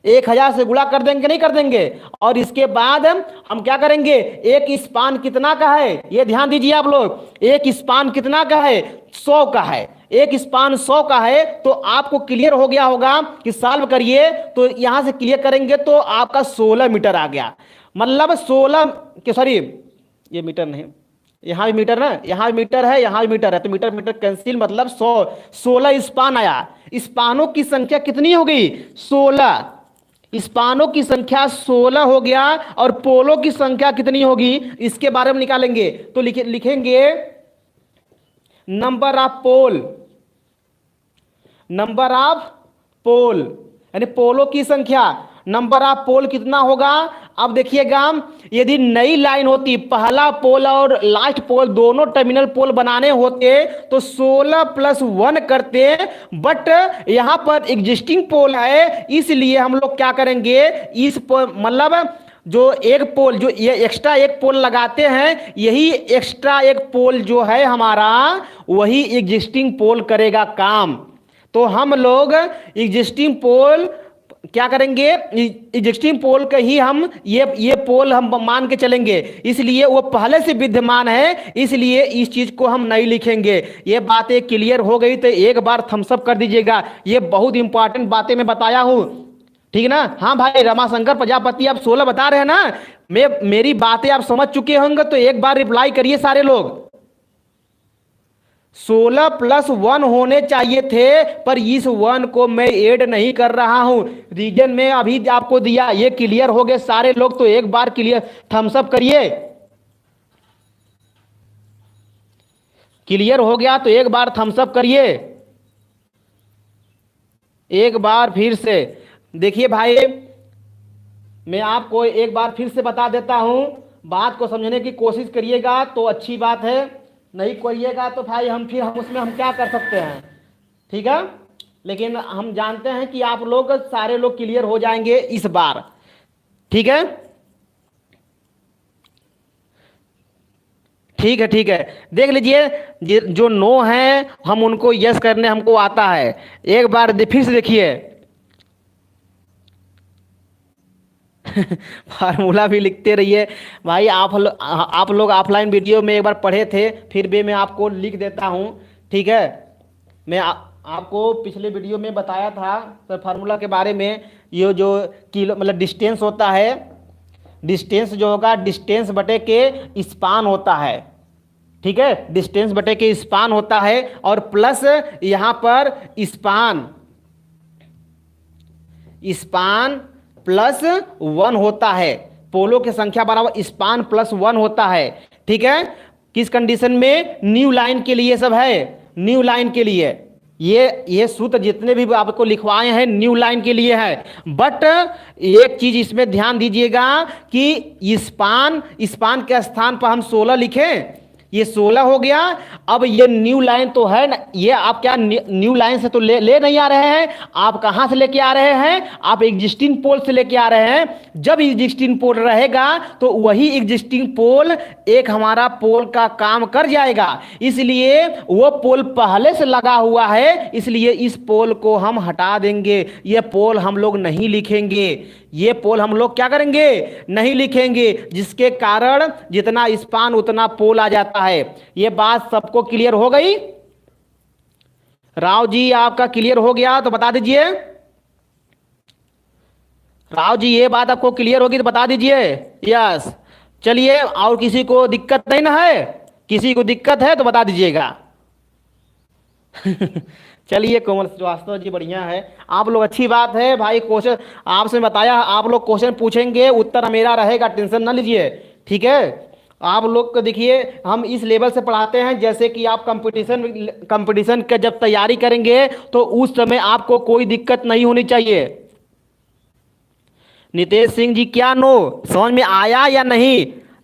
1000 से गुणा कर देंगे, नहीं कर देंगे। और इसके बाद हम क्या करेंगे, एक स्पान कितना का है, ये ध्यान दीजिए आप लोग, एक स्पान कितना का है, 100 का है, एक स्पान 100 का है। तो आपको क्लियर हो गया होगा कि सॉल्व करिए, तो यहां से क्लियर करेंगे तो आपका 16 मीटर आ गया, मतलब 16 के, सॉरी ये मीटर नहीं, यहाँ भी मीटर ना, यहाँ भी मीटर है, यहाँ भी मीटर है, तो मीटर मीटर कैंसिल, मतलब 16 स्पान आया। स्पानों की संख्या कितनी हो गई, 16, स्पानों की संख्या 16 हो गया। और पोलों की संख्या कितनी होगी इसके बारे में निकालेंगे, तो लिखेंगे number of pole, number of pole, यानी पोलों की संख्या, नंबर ऑफ पोल कितना होगा। अब देखिएगा, यदि नई लाइन होती, पहला पोल और लास्ट पोल दोनों टर्मिनल पोल बनाने होते तो 16 + 1 करते, बट यहां पर एग्जिस्टिंग पोल है, इसलिए हम लोग क्या करेंगे, इस मतलब जो एक पोल, जो ये एक्स्ट्रा एक पोल लगाते हैं, यही एक्स्ट्रा एक पोल जो है हमारा, वही एग्जिस्टिंग पोल करेगा काम। तो हम लोग एग्जिस्टिंग पोल क्या करेंगे, एग्जिस्टिंग पोल के ही हम ये पोल हम मान के चलेंगे, इसलिए वो पहले से विद्यमान है, इसलिए इस चीज को हम नहीं लिखेंगे। ये बातें क्लियर हो गई तो एक बार थम्स अप कर दीजिएगा। ये बहुत इंपॉर्टेंट बातें मैं बताया हूं, ठीक है ना। हाँ भाई रमाशंकर प्रजापति आप 16 बता रहे हैं ना, मेरी बातें आप समझ चुके होंगे, तो एक बार रिप्लाई करिए सारे लोग। 16 + 1 होने चाहिए थे, पर इस 1 को मैं ऐड नहीं कर रहा हूं। रीजन में अभी आपको दिया, ये क्लियर हो गए सारे लोग, तो एक बार क्लियर थम्स अप करिए। क्लियर हो गया तो एक बार थम्स अप करिए। एक बार फिर से देखिए भाई, मैं आपको एक बार फिर से बता देता हूं, बात को समझने की कोशिश करिएगा तो अच्छी बात है, नहीं करिएगा तो भाई हम उसमें हम क्या कर सकते हैं, ठीक है। लेकिन हम जानते हैं कि आप लोग सारे लोग क्लियर हो जाएंगे इस बार, ठीक है। ठीक है देख लीजिए, जो नो है हम उनको यस करने हमको आता है। एक बार फिर से देखिए फार्मूला भी लिखते रहिए भाई। आप लोग ऑफलाइन वीडियो में एक बार पढ़े थे, फिर भी मैं आपको लिख देता हूँ, ठीक है। मैं आपको पिछले वीडियो में बताया था सर फार्मूला के बारे में। ये जो किलो मतलब डिस्टेंस होता है, डिस्टेंस जो होगा डिस्टेंस बटे के स्पान होता है, ठीक है। डिस्टेंस बटे के स्पान होता है, और प्लस यहाँ पर स्पान +1 होता है। पोलो की संख्या बराबर स्पान +1 होता है, ठीक है। किस कंडीशन में, न्यू लाइन के लिए सब है, न्यू लाइन के लिए ये सूत्र जितने भी आपको लिखवाए हैं न्यू लाइन के लिए है। बट एक चीज इसमें ध्यान दीजिएगा कि स्पान के स्थान पर हम 16 लिखें, ये 16 हो गया। अब ये न्यू लाइन तो है ना, ये आप क्या न्यू लाइन से तो ले नहीं आ रहे हैं, आप कहां से लेके आ रहे हैं, आप एग्जिस्टिंग पोल से लेके आ रहे हैं। जब एग्जिस्टिंग पोल रहेगा तो वही एग्जिस्टिंग पोल एक हमारा पोल का काम कर जाएगा, इसलिए वो पोल पहले से लगा हुआ है, इसलिए इस पोल को हम हटा देंगे। ये पोल हम लोग नहीं लिखेंगे, ये पोल हम लोग क्या करेंगे, नहीं लिखेंगे, जिसके कारण जितना स्पान उतना पोल आ जाता है। ये बात सबको क्लियर हो गई? राव जी आपका क्लियर हो गया तो बता दीजिए। राव जी ये बात आपको क्लियर होगी तो बता दीजिए यस। चलिए, और किसी को दिक्कत नहीं ना है? किसी को दिक्कत है तो बता दीजिएगा। चलिए कोमल श्रीवास्तव जी बढ़िया है, आप लोग अच्छी बात है भाई। क्वेश्चन आपसे बताया, आप लोग क्वेश्चन पूछेंगे, उत्तर मेरा रहेगा, टेंशन ना लीजिए, ठीक है। आप लोग को देखिए हम इस लेवल से पढ़ाते हैं, जैसे कि आप कंपटीशन का जब तैयारी करेंगे तो उस समय आपको कोई दिक्कत नहीं होनी चाहिए। नितेश सिंह जी क्या नो समझ में आया या नहीं?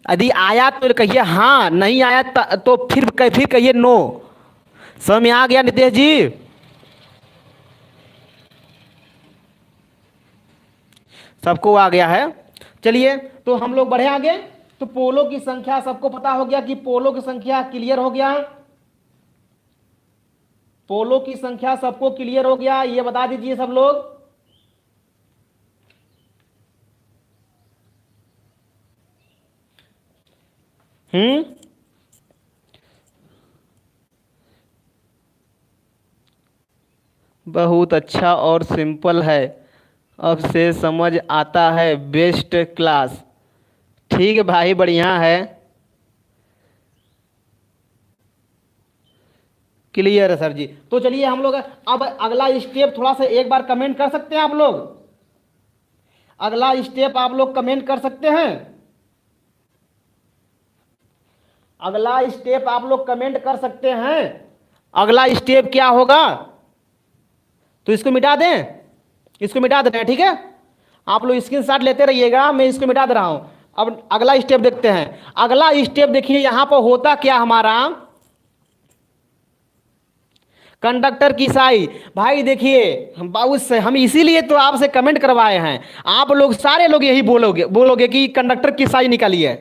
यदि आया तो कहिए हाँ, नहीं आया तो फिर कहिए नो। समझ में आ गया नितेश जी? सबको आ गया है? चलिए तो हम लोग बढ़े आगे। तो पोलो की संख्या सबको पता हो गया कि पोलो की संख्या क्लियर हो गया। पोलो की संख्या सबको क्लियर हो गया, ये बता दीजिए सब लोग। बहुत अच्छा और सिंपल है, अब से समझ आता है, बेस्ट क्लास। ठीक है भाई बढ़िया है, क्लियर है सर जी। तो चलिए हम लोग अब अगला स्टेप थोड़ा सा एक बार कमेंट कर सकते हैं आप लोग? अगला स्टेप आप लोग कमेंट कर सकते हैं? अगला स्टेप आप लोग कमेंट कर सकते हैं? अगला स्टेप क्या होगा? तो इसको मिटा दें, इसको मिटा दे रहे हैं, ठीक है। आप लोग स्क्रीनशॉट लेते रहिएगा, मैं इसको मिटा दे रहा हूं। अब अगला स्टेप देखते हैं। अगला स्टेप देखिए यहां पर होता क्या हमारा, कंडक्टर की साइज, भाई देखिए हम बाबू से हम इसीलिए तो आपसे कमेंट करवाए हैं। आप लोग सारे लोग यही बोलोगे बोलोगे कि कंडक्टर की साइज निकालिए।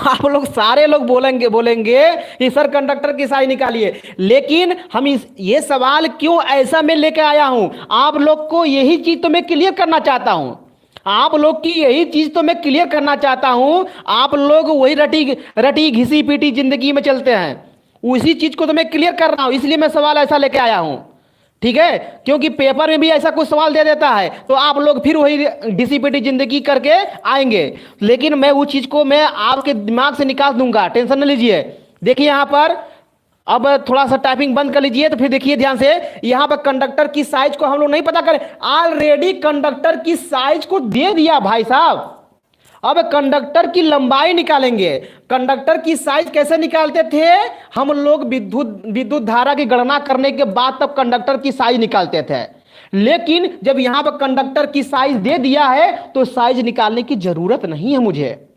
आप लोग सारे लोग बोलेंगे बोलेंगे कि सर कंडक्टर की साइज निकालिए। लेकिन हम इस ये सवाल क्यों ऐसा मैं लेके आया हूं, आप लोग को यही चीज तो मैं क्लियर करना चाहता हूं। आप लोग की यही चीज तो मैं क्लियर करना चाहता हूं। आप लोग वही रटी रटी घिसी पीटी जिंदगी में चलते हैं, उसी चीज को तो मैं क्लियर कर रहा हूं, इसलिए मैं सवाल ऐसा लेके आया हूं। ठीक है, क्योंकि पेपर में भी ऐसा कुछ सवाल दे देता है तो आप लोग फिर वही डिसिपिटी जिंदगी करके आएंगे। लेकिन मैं उस चीज को मैं आपके दिमाग से निकाल दूंगा, टेंशन न लीजिए। देखिए यहां पर अब थोड़ा सा टाइपिंग बंद कर लीजिए तो फिर देखिए ध्यान से, यहां पर कंडक्टर की साइज को हम लोग नहीं पता करें, ऑलरेडी कंडक्टर की साइज को दे दिया भाई साहब। अब कंडक्टर की लंबाई निकालेंगे। कंडक्टर की साइज कैसे निकालते थे हम लोग, विद्युत विद्युत धारा की गणना करने के बाद तब कंडक्टर की साइज निकालते थे। लेकिन जब यहां पर कंडक्टर की साइज दे दिया है तो साइज निकालने की जरूरत नहीं है मुझे।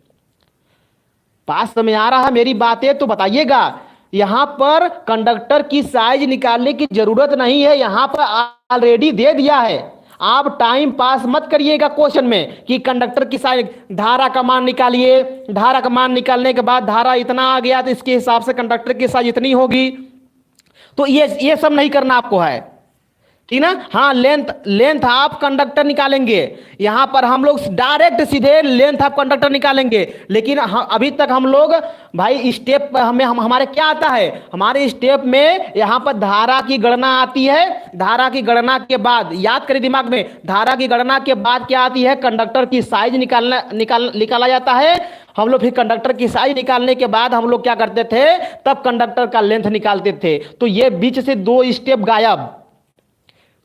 पास समय आ रहा है मेरी बातें तो बताइएगा। यहां पर कंडक्टर की साइज निकालने की जरूरत नहीं है, यहां पर ऑलरेडी दे दिया है। आप टाइम पास मत करिएगा क्वेश्चन में कि कंडक्टर की साइज, धारा का मान निकालिए, धारा का मान निकालने के बाद धारा इतना आ गया तो इसके हिसाब से कंडक्टर की साइज इतनी होगी। तो ये सब नहीं करना आपको है, ठीक ना। हाँ, लेंथ लेंथ ऑफ कंडक्टर निकालेंगे। यहां पर हम लोग डायरेक्ट सीधे लेंथ ऑफ कंडक्टर निकालेंगे। लेकिन अभी तक हम लोग भाई स्टेप हमें हमारे क्या आता है, हमारे स्टेप में यहां पर धारा की गणना आती है। धारा की गणना के बाद याद करें दिमाग में, धारा की गणना के बाद क्या आती है, कंडक्टर की साइज निकाला जाता है। हम लोग फिर कंडक्टर की साइज निकालने के बाद हम लोग क्या करते थे, तब कंडक्टर का लेंथ निकालते थे। तो ये बीच से 2 स्टेप गायब।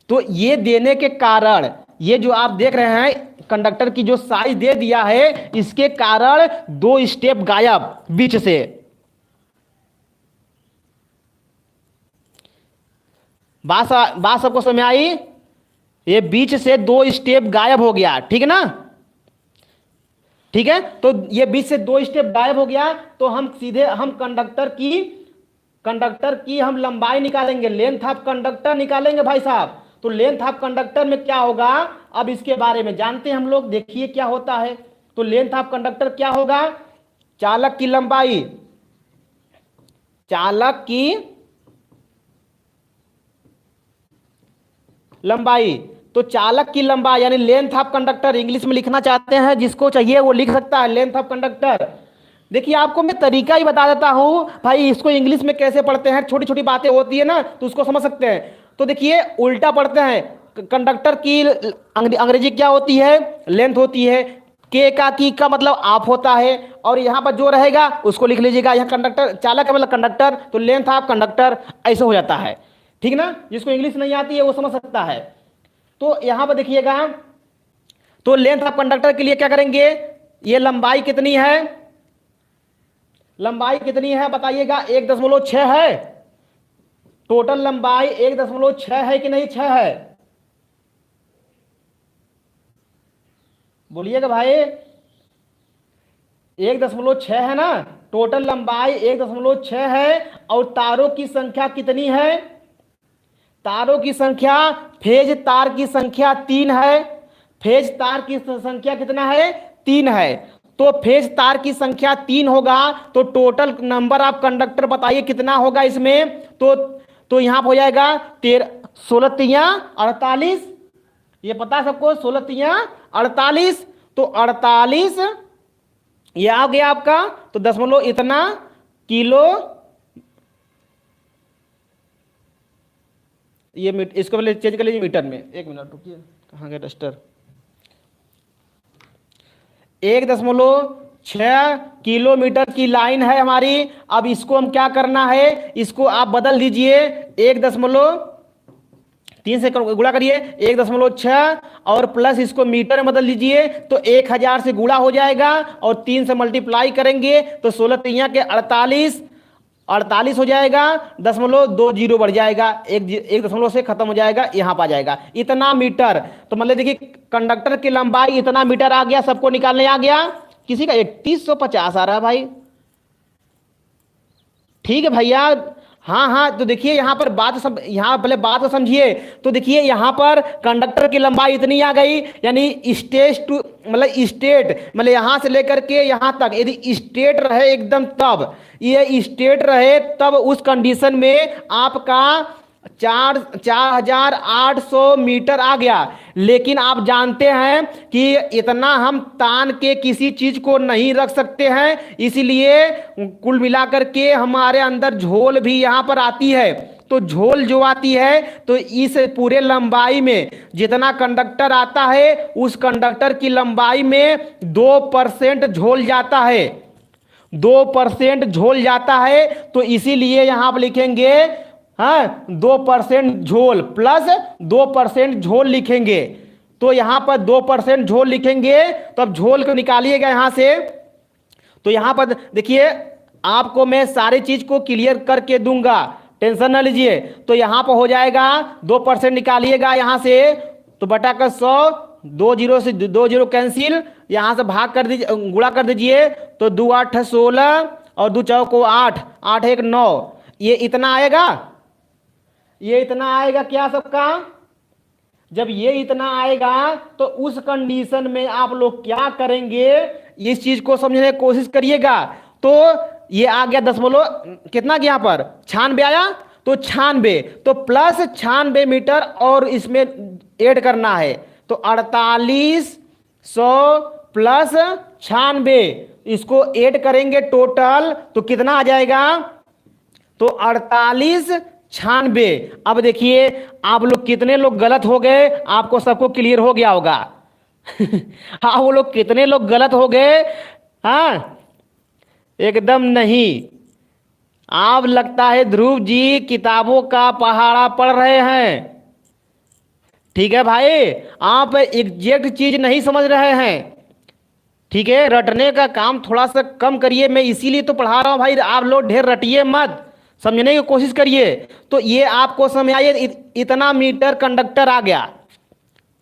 तो ये देने के कारण, ये जो आप देख रहे हैं कंडक्टर की जो साइज दे दिया है, इसके कारण 2 स्टेप गायब बीच से। बात सबको समझ आई, ये बीच से 2 स्टेप गायब हो गया, ठीक है ना। ठीक है, तो ये बीच से 2 स्टेप गायब हो गया तो हम सीधे हम कंडक्टर की हम लंबाई निकालेंगे, लेंथ ऑफ कंडक्टर निकालेंगे भाई साहब। तो लेंथ ऑफ कंडक्टर में क्या होगा, अब इसके बारे में जानते हैं हम लोग, देखिए क्या होता है। तो लेंथ ऑफ कंडक्टर क्या होगा, चालक की लंबाई, चालक की लंबाई। तो चालक की लंबाई यानी लेंथ ऑफ कंडक्टर, इंग्लिश में लिखना चाहते हैं जिसको चाहिए वो लिख सकता है, लेंथ ऑफ कंडक्टर। देखिए आपको मैं तरीका ही बता देता हूं भाई, इसको इंग्लिश में कैसे पढ़ते हैं, छोटी छोटी बातें होती है ना तो उसको समझ सकते हैं। तो देखिए उल्टा पढ़ते हैं, कंडक्टर की अंग्रेजी क्या होती है, लेंथ होती है। के का मतलब आप होता है, और यहां पर जो रहेगा उसको लिख लीजिएगा, यहां कंडक्टर, चालक का मतलब कंडक्टर, तो लेंथ ऑफ कंडक्टर ऐसे हो जाता है, ठीक ना। जिसको इंग्लिश नहीं आती है वो समझ सकता है। तो यहां पर देखिएगा, तो लेंथ ऑफ कंडक्टर के लिए क्या करेंगे, ये लंबाई कितनी है, लंबाई कितनी है बताइएगा, 1.6 है। टोटल लंबाई 1.6 है कि नहीं, 6 है, बोलिएगा भाई। 1.6 है ना, टोटल लंबाई 1.6 है। और तारों की संख्या कितनी है, तारों की संख्या, फेज तार की संख्या 3 है। फेज तार की संख्या कितना है, 3 है। तो फेज तार की संख्या 3 होगा तो टोटल नंबर ऑफ कंडक्टर बताइए कितना होगा इसमें। तो यहां पर हो जाएगा 13, 16 तिया 48, ये पता है सबको, 16 तिया 48। तो 48 ये आ गया आपका, तो दशमलव इतना किलो, ये इसको पहले चेंज कर लीजिए मीटर में, 1 मिनट रुकिए, कहाँ गया डस्टर। 1.6 किलोमीटर की लाइन है हमारी। अब इसको हम क्या करना है, इसको आप बदल दीजिए, 1.3 से गुणा करिए, 1.6 और प्लस इसको मीटर में बदल दीजिए तो 1000 से गुणा हो जाएगा, और 3 से मल्टीप्लाई करेंगे तो 16 तिया के 48 हो जाएगा, 0.20 बढ़ जाएगा, एक दशमलव से खत्म हो जाएगा, यहां पर आ जाएगा इतना मीटर। तो मतलब देखिए कंडक्टर की लंबाई इतना मीटर आ गया, सबको निकालने आ गया। किसी का 3150 आ रहा है भाई, ठीक है भैया, हाँ हाँ, तो देखिए यहाँ पर बात यहाँ पहले बात को समझिए। तो देखिए यहाँ पर कंडक्टर की लंबाई इतनी आ गई, यानी स्टेज टू मतलब स्टेट मतलब यहाँ से लेकर के यहाँ तक यदि स्टेट रहे एकदम, तब ये स्टेट रहे तब उस कंडीशन में आपका 4800 मीटर आ गया। लेकिन आप जानते हैं कि इतना हम तान के किसी चीज को नहीं रख सकते हैं, इसीलिए कुल मिलाकर के हमारे अंदर झोल भी यहां पर आती है। तो झोल जो आती है, तो इस पूरे लंबाई में जितना कंडक्टर आता है उस कंडक्टर की लंबाई में 2% झोल जाता है, 2% झोल जाता है। तो इसीलिए यहां पर लिखेंगे, हाँ, 2% झोल प्लस 2% झोल लिखेंगे। तो यहां पर 2% झोल लिखेंगे, तो अब झोल को निकालिएगा यहां से। तो यहां पर देखिए आपको मैं सारी चीज को क्लियर करके दूंगा, टेंशन ना लीजिए। तो यहां पर हो जाएगा 2% निकालिएगा यहां से, तो बटा का 100, 2 जीरो से 2 जीरो कैंसिल, यहां से भाग कर दीजिए, गुणा कर दीजिए। तो 2 8 16 और 2 4 8, 8 1 9, ये इतना आएगा, ये इतना आएगा क्या सबका। जब ये इतना आएगा तो उस कंडीशन में आप लोग क्या करेंगे, इस चीज को समझने की कोशिश करिएगा। तो ये आ गया 10 कितना गया पर 96 आया, तो 96 तो प्लस 96 मीटर और इसमें ऐड करना है। तो 4800 प्लस 96, इसको ऐड करेंगे टोटल तो कितना आ जाएगा, तो 4896। अब देखिए आप लोग कितने लोग गलत हो गए, आपको सबको क्लियर हो गया होगा। हाँ, वो लोग कितने लोग गलत हो गए, हाँ एकदम नहीं। आप लगता है ध्रुव जी किताबों का पहाड़ा पढ़ रहे हैं। ठीक है भाई, आप एग्जैक्ट चीज नहीं समझ रहे हैं। ठीक है, रटने का काम थोड़ा सा कम करिए, मैं इसीलिए तो पढ़ा रहा हूं भाई, आप लोग ढेर रटिए मत, समझने की कोशिश करिए। तो ये आपको समझ आइए, इतना मीटर कंडक्टर आ गया।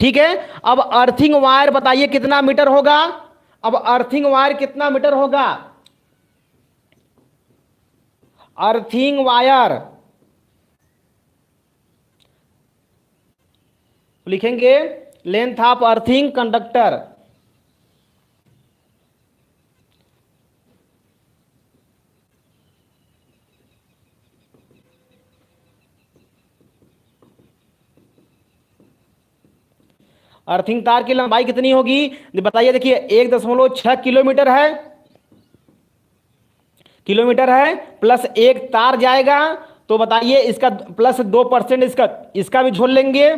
ठीक है, अब अर्थिंग वायर बताइए कितना मीटर होगा। अब अर्थिंग वायर कितना मीटर होगा, अर्थिंग वायर लिखेंगे length of earthing conductor. Earthing तार की लंबाई कितनी होगी बताइए। देखिए 1.6 किलोमीटर है, किलोमीटर है, प्लस एक तार जाएगा, तो बताइए इसका प्लस 2% इसका इसका भी झोल लेंगे।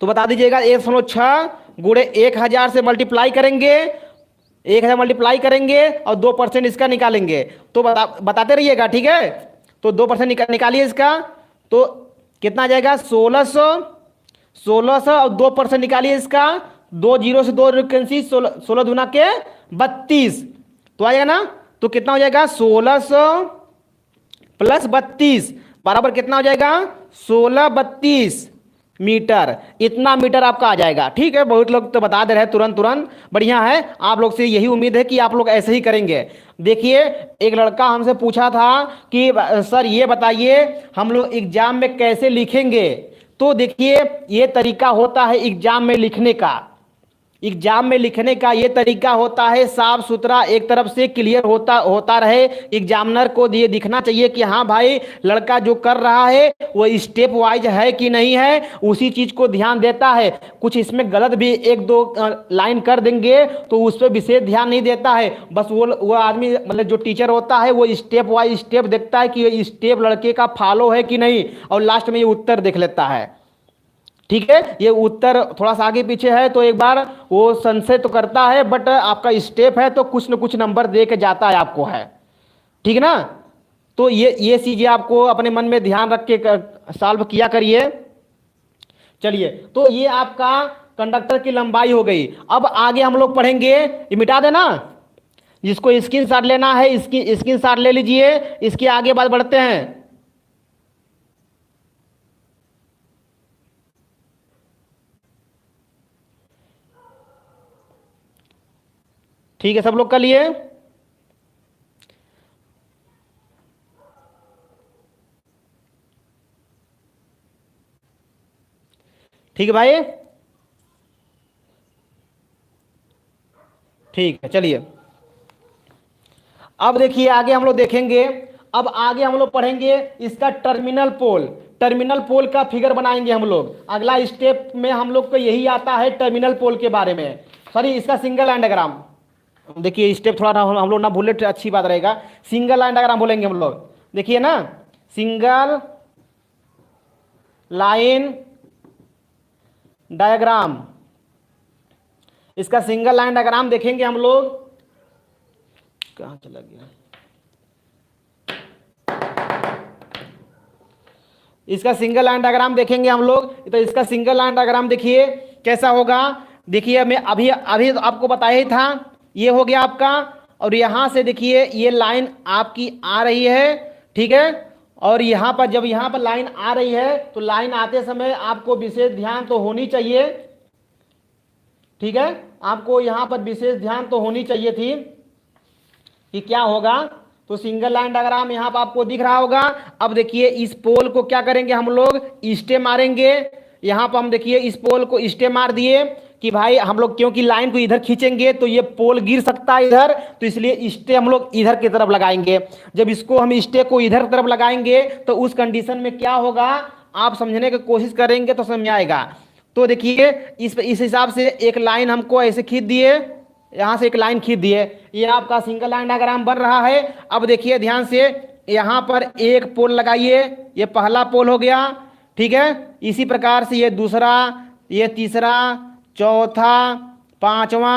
तो बता दीजिएगा 1.6 गुणे 1000 से मल्टीप्लाई करेंगे, 1000 मल्टीप्लाई करेंगे और 2% इसका निकालेंगे। तो बताते रहिएगा, ठीक है। तो 2% निकालिए इसका, तो कितना आ जाएगा 1600, 1600 और 2% निकालिए इसका, 2 जीरो से 2 कैंसिल, 16 दूना के 32, तो आएगा ना। तो कितना हो जाएगा 1600 प्लस 32 बराबर कितना हो जाएगा 1632 मीटर, इतना मीटर आपका आ जाएगा। ठीक है, बहुत लोग तो बता दे रहे हैं तुरंत तुरंत, बढ़िया है। आप लोग से यही उम्मीद है कि आप लोग ऐसे ही करेंगे। देखिए एक लड़का हमसे पूछा था कि सर ये बताइए हम लोग एग्जाम में कैसे लिखेंगे। तो देखिए ये तरीका होता है एग्जाम में लिखने का, एग्जाम में लिखने का ये तरीका होता है साफ सुथरा, एक तरफ से क्लियर होता रहे। एग्जामिनर को ये दिखना चाहिए कि हाँ भाई लड़का जो कर रहा है वो स्टेप वाइज है कि नहीं है, उसी चीज को ध्यान देता है। कुछ इसमें गलत भी एक दो लाइन कर देंगे तो उस पर विशेष ध्यान नहीं देता है। बस वो आदमी मतलब जो टीचर होता है वो स्टेप वाइज स्टेप देखता है कि ये स्टेप लड़के का फॉलो है कि नहीं, और लास्ट में ये उत्तर देख लेता है। ठीक है, ये उत्तर थोड़ा सा आगे पीछे है तो एक बार वो संशय तो करता है, बट आपका स्टेप है तो कुछ न कुछ नंबर दे के जाता है आपको, है ठीक है ना। तो ये चीजें आपको अपने मन में ध्यान रख के सॉल्व किया करिए। चलिए, तो ये आपका कंडक्टर की लंबाई हो गई। अब आगे हम लोग पढ़ेंगे, ये मिटा देना, जिसको स्क्रीन शॉट लेना है इसकी स्क्रीन शॉट ले लीजिए। इसके आगे बात बढ़ते हैं। ठीक है, सब लोग कर लिए। ठीक है भाई, ठीक है। चलिए अब देखिए आगे हम लोग देखेंगे, अब आगे हम लोग पढ़ेंगे इसका टर्मिनल पोल। टर्मिनल पोल का फिगर बनाएंगे हम लोग। अगला स्टेप में हम लोग को यही आता है टर्मिनल पोल के बारे में, सॉरी इसका सिंगल लाइन डायग्राम। देखिए स्टेप थोड़ा हम लोग ना भूले तो अच्छी बात रहेगा। सिंगल लाइन डायग्राम बोलेंगे हम लोग, देखिए ना, सिंगल लाइन डायग्राम। इसका सिंगल लाइन डायग्राम देखेंगे हम लोग। कहां चला गया? इसका सिंगल लाइन डायग्राम देखेंगे हम लोग। तो इसका सिंगल लाइन डायग्राम देखिए कैसा होगा। देखिए मैं अभी अभी तो आपको बताया ही था, ये हो गया आपका, और यहां से देखिए ये लाइन आपकी आ रही है, ठीक है। और यहां पर जब यहां पर लाइन आ रही है तो लाइन आते समय आपको विशेष ध्यान तो होनी चाहिए, ठीक है। आपको यहां पर विशेष ध्यान तो होनी चाहिए थी कि क्या होगा। तो सिंगल लाइन डायग्राम यहां पर आपको दिख रहा होगा। अब देखिए इस पोल को क्या करेंगे हम लोग, स्टे मारेंगे। यहां पर हम देखिए इस पोल को स्टे मार दिए कि भाई हम लोग क्योंकि लाइन को इधर खींचेंगे तो ये पोल गिर सकता है इधर, तो इसलिए स्टे हम लोग इधर की तरफ लगाएंगे। जब इसको हम स्टे को इधर तरफ लगाएंगे तो उस कंडीशन में क्या होगा, आप समझने की कोशिश करेंगे तो समझ आएगा। तो देखिए इस हिसाब से एक लाइन हमको ऐसे खींच दिए, यहां से एक लाइन खींच दिए, ये आपका सिंगल लाइन डायग्राम बन रहा है। अब देखिए ध्यान से, यहां पर एक पोल लगाइए, ये पहला पोल हो गया, ठीक है। इसी प्रकार से ये दूसरा, ये तीसरा, चौथा, पांचवा,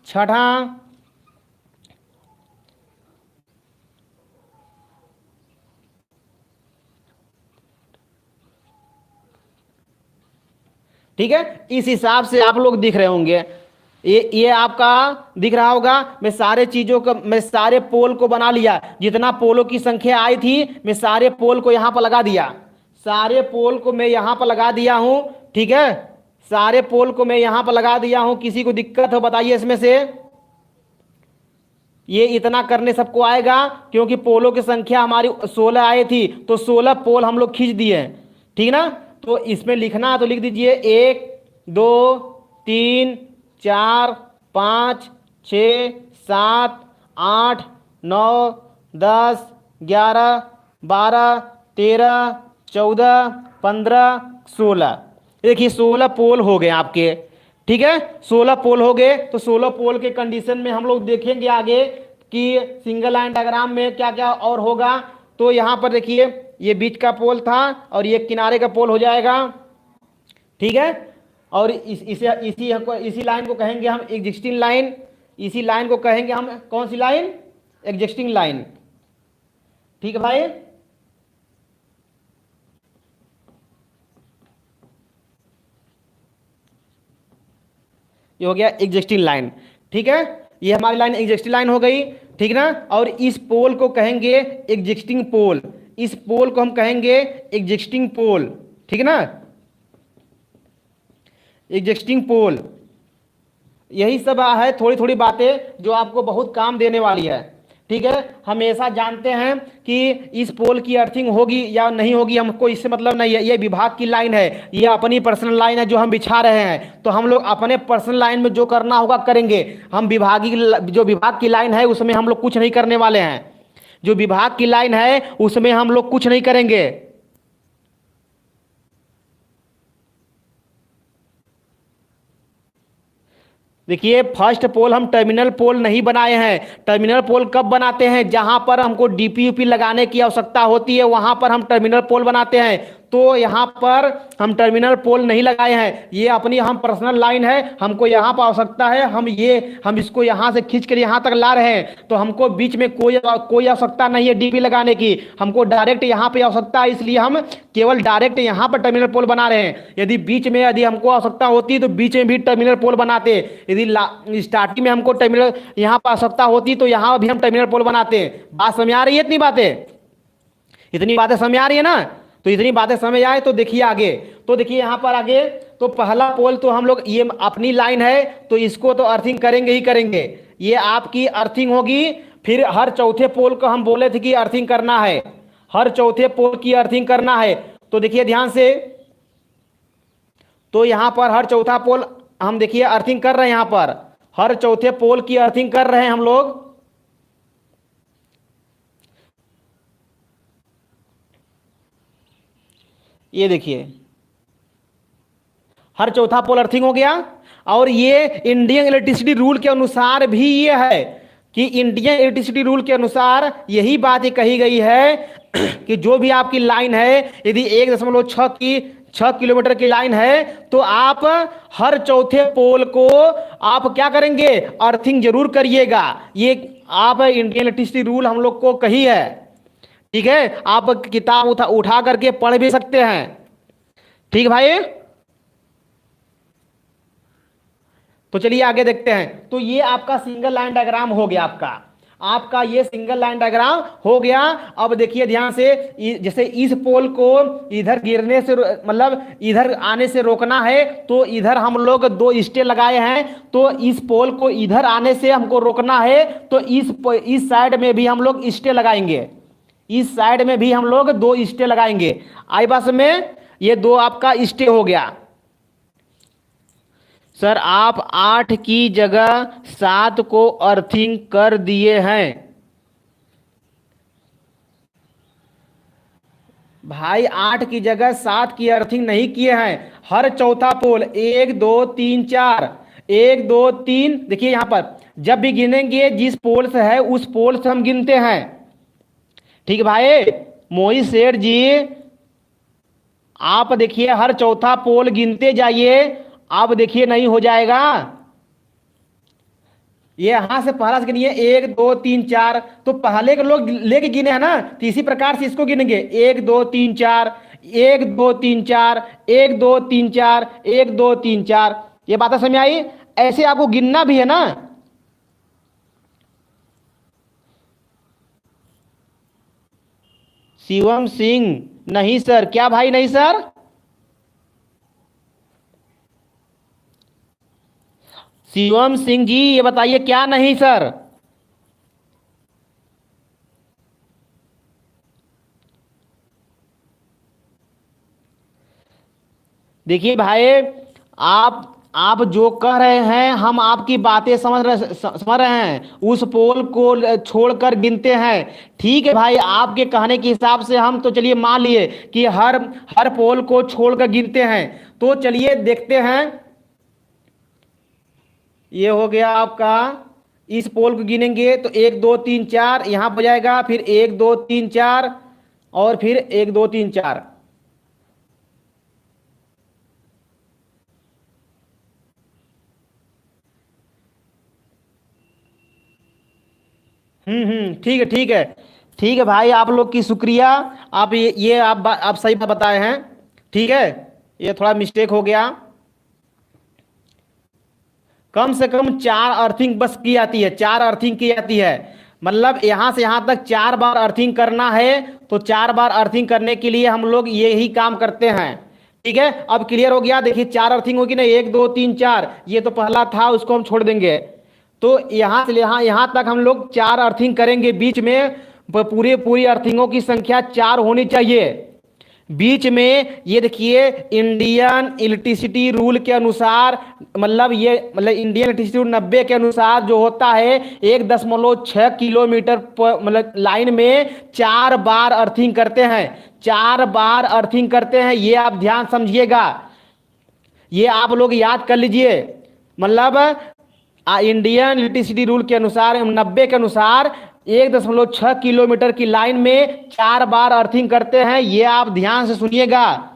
छठा, ठीक है। इस हिसाब से आप लोग दिख रहे होंगे, ये आपका दिख रहा होगा। मैं सारे चीजों को, मैं सारे पोल को बना लिया, जितना पोलों की संख्या आई थी मैं सारे पोल को यहां पर लगा दिया, सारे पोल को मैं यहां पर लगा दिया हूं, ठीक है। सारे पोल को मैं यहां पर लगा दिया हूं। किसी को दिक्कत हो बताइए इसमें से। ये इतना करने सबको आएगा क्योंकि पोलों की संख्या हमारी 16 आई थी, तो 16 पोल हम लोग खींच दिए, ठीक ना। तो इसमें लिखना है तो लिख दीजिए 1 2 3 4 5 6 7 8 9 10 11 12 13 14 15 16। देखिए 16 पोल हो गए आपके, ठीक है। 16 पोल हो गए। तो 16 पोल के कंडीशन में हम लोग देखेंगे आगे कि सिंगल लाइन डायग्राम में क्या क्या और होगा। तो यहां पर देखिए ये बीच का पोल था और ये किनारे का पोल हो जाएगा, ठीक है। और इसी लाइन को कहेंगे हम एग्जिस्टिंग लाइन। इसी लाइन को कहेंगे हम कौन सी लाइन, एग्जिस्टिंग लाइन, ठीक है भाई। ये हो गया एग्जिस्टिंग लाइन, ठीक है। ये हमारी लाइन एग्जिस्टिंग लाइन हो गई, ठीक ना। और इस पोल को कहेंगे एग्जिस्टिंग पोल, इस पोल को हम कहेंगे एग्जिस्टिंग पोल, ठीक है ना, एग्जिस्टिंग पोल। यही सब है, थोड़ी थोड़ी बातें जो आपको बहुत काम देने वाली है, ठीक है। हमेशा जानते हैं कि इस पोल की अर्थिंग होगी या नहीं होगी, हमको इससे मतलब नहीं है। ये विभाग की लाइन है, ये अपनी पर्सनल लाइन है जो हम बिछा रहे हैं। तो हम लोग अपने पर्सनल लाइन में जो करना होगा करेंगे। हम जो विभाग की लाइन है उसमें हम लोग कुछ नहीं करने वाले हैं। जो विभाग की लाइन है उसमें हम लोग कुछ नहीं करेंगे। देखिए फर्स्ट पोल हम टर्मिनल पोल नहीं बनाए हैं। टर्मिनल पोल कब बनाते हैं, जहां पर हमको डीपीयूपी लगाने की आवश्यकता होती है वहां पर हम टर्मिनल पोल बनाते हैं। तो यहां पर हम टर्मिनल पोल नहीं लगाए हैं, ये अपनी हम पर्सनल लाइन है, हमको यहां पर आवश्यकता है, हम इसको यहां से खींच कर यहां तक ला रहे हैं। तो हमको बीच में कोई आवश्यकता नहीं है डीपी लगाने की, हमको डायरेक्ट यहां पे आवश्यकता है, इसलिए हम केवल डायरेक्ट यहां पर टर्मिनल पोल बना रहे हैं। यदि बीच में यदि हमको आवश्यकता होती तो बीच में भी टर्मिनल पोल बनाते। यदि स्टार्टिंग में हमको टर्मिनल यहां पर आवश्यकता होती तो यहां भी हम टर्मिनल पोल बनाते। बात समझ आ रही है? इतनी बातें समझ आ रही है ना। तो इतनी बातें समझ आए तो देखिए आगे। तो देखिए यहां पर आगे, तो पहला पोल तो हम लोग, ये अपनी लाइन है तो इसको तो अर्थिंग करेंगे ही करेंगे, ये आपकी अर्थिंग होगी। फिर हर चौथे पोल को हम बोले थे कि अर्थिंग करना है, हर चौथे पोल की अर्थिंग करना है। तो देखिए ध्यान से, तो यहाँ पर हर चौथा पोल हम देखिए अर्थिंग कर रहे हैं, यहाँ पर हर चौथे पोल की अर्थिंग कर रहे हैं हम लोग। ये देखिए हर चौथा पोल अर्थिंग हो गया। और ये इंडियन इलेक्ट्रिसिटी रूल के अनुसार भी ये है कि इंडियन इलेक्ट्रिसिटी रूल के अनुसार यही बात ये कही गई है कि जो भी आपकी लाइन है, यदि 1.6 किलोमीटर की लाइन है तो आप हर चौथे पोल को आप क्या करेंगे, अर्थिंग जरूर करिएगा। ये आप इंडियन इलेक्ट्रिसिटी रूल हम लोग को कही है, ठीक है। आप किताब उठा करके पढ़ भी सकते हैं, ठीक भाई। तो चलिए आगे देखते हैं। तो ये आपका सिंगल लाइन डायग्राम हो गया, आपका ये सिंगल लाइन डायग्राम हो गया। अब देखिए ध्यान से, जैसे इस पोल को इधर गिरने से मतलब इधर आने से रोकना है, तो इधर हम लोग 2 स्टे लगाए हैं। तो इस पोल को इधर आने से हमको रोकना है, तो इस साइड में भी हम लोग स्टे लगाएंगे, इस साइड में भी हम लोग 2 स्टे लगाएंगे। आई बस में ये 2 आपका स्टे हो गया। सर आप 8 की जगह 7 को अर्थिंग कर दिए हैं। भाई 8 की जगह 7 की अर्थिंग नहीं किए हैं। हर चौथा पोल 1 2 3 4, 1 2 3, देखिए यहां पर जब भी गिनेंगे जिस पोल से है उस पोल से हम गिनते हैं, ठीक भाई। मोहित सेठ जी आप देखिए हर चौथा पोल गिनते जाइए, अब देखिए नहीं हो जाएगा। ये यहां से पहला से गिनिए 1 2 3 4, तो पहले के लोग लेके गिने हैं ना, तो इसी प्रकार से इसको गिनेंगे 1 2 3 4, 1 2 3 4, 1 2 3 4, 1 2 3 4। ये बात समझ आई? ऐसे आपको गिनना भी है ना। शिवम सिंह नहीं सर, क्या भाई नहीं सर? शिवम सिंह जी ये बताइए क्या नहीं सर? देखिए भाई आप जो कह रहे हैं हम आपकी बातें समझ रहे हैं, उस पोल को छोड़कर गिनते हैं, ठीक है भाई। आपके कहने के हिसाब से हम तो चलिए मान लिए कि हर पोल को छोड़कर गिनते हैं। तो चलिए देखते हैं। ये हो गया आपका, इस पोल को गिनेंगे तो 1 2 3 4 यहां हो जाएगा, फिर 1 2 3 4 और फिर 1 2 3 4। ठीक है ठीक है ठीक है भाई, आप लोग की शुक्रिया। आप ये आप सही बात बताए हैं, ठीक है। ये थोड़ा मिस्टेक हो गया। कम से कम 4 अर्थिंग बस की जाती है, 4 अर्थिंग की जाती है। मतलब यहां से यहां तक 4 बार अर्थिंग करना है, तो 4 बार अर्थिंग करने के लिए हम लोग यही काम करते हैं, ठीक है। अब क्लियर हो गया। देखिए 4 अर्थिंग होगी ना, 1 2 3 4, ये तो पहला था उसको हम छोड़ देंगे। तो यहां से यहां तक हम लोग 4 अर्थिंग करेंगे। बीच में पूरी अर्थिंगों की संख्या 4 होनी चाहिए बीच में। ये देखिए इंडियन इलेक्ट्रिसिटी रूल के अनुसार, मतलब इंडियन इलेक्ट्रिसिटी रूल 90 के अनुसार जो होता है 1.6 किलोमीटर मतलब लाइन में 4 बार अर्थिंग करते हैं, 4 बार अर्थिंग करते हैं। ये आप ध्यान समझिएगा, ये आप लोग याद कर लीजिए। मतलब इंडियन इलेक्ट्रिसिटी रूल के अनुसार 90 के अनुसार 1.6 किलोमीटर की लाइन में 4 बार अर्थिंग करते हैं। ये आप ध्यान से सुनिएगा।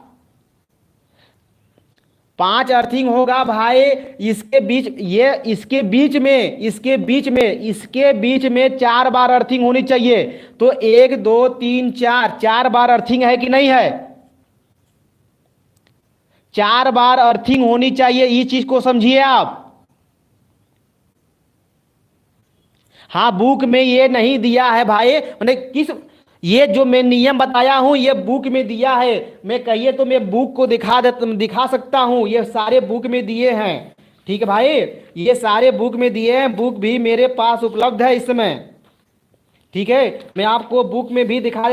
5 अर्थिंग होगा भाई इसके बीच, ये इसके बीच में 4 बार अर्थिंग होनी चाहिए। तो 1 2 3 4, 4 बार अर्थिंग है कि नहीं है? 4 बार अर्थिंग होनी चाहिए, इस चीज को समझिए आप। हाँ बुक में ये नहीं दिया है भाई, मैंने ये जो मैं नियम बताया हूं ये बुक में दिया है। मैं कहिए तो मैं बुक को दिखा सकता हूं, ये सारे बुक में दिए हैं, ठीक है भाई। ये सारे बुक में दिए हैं, बुक भी मेरे पास उपलब्ध है इस समय। ठीक है, मैं आपको बुक में भी दिखा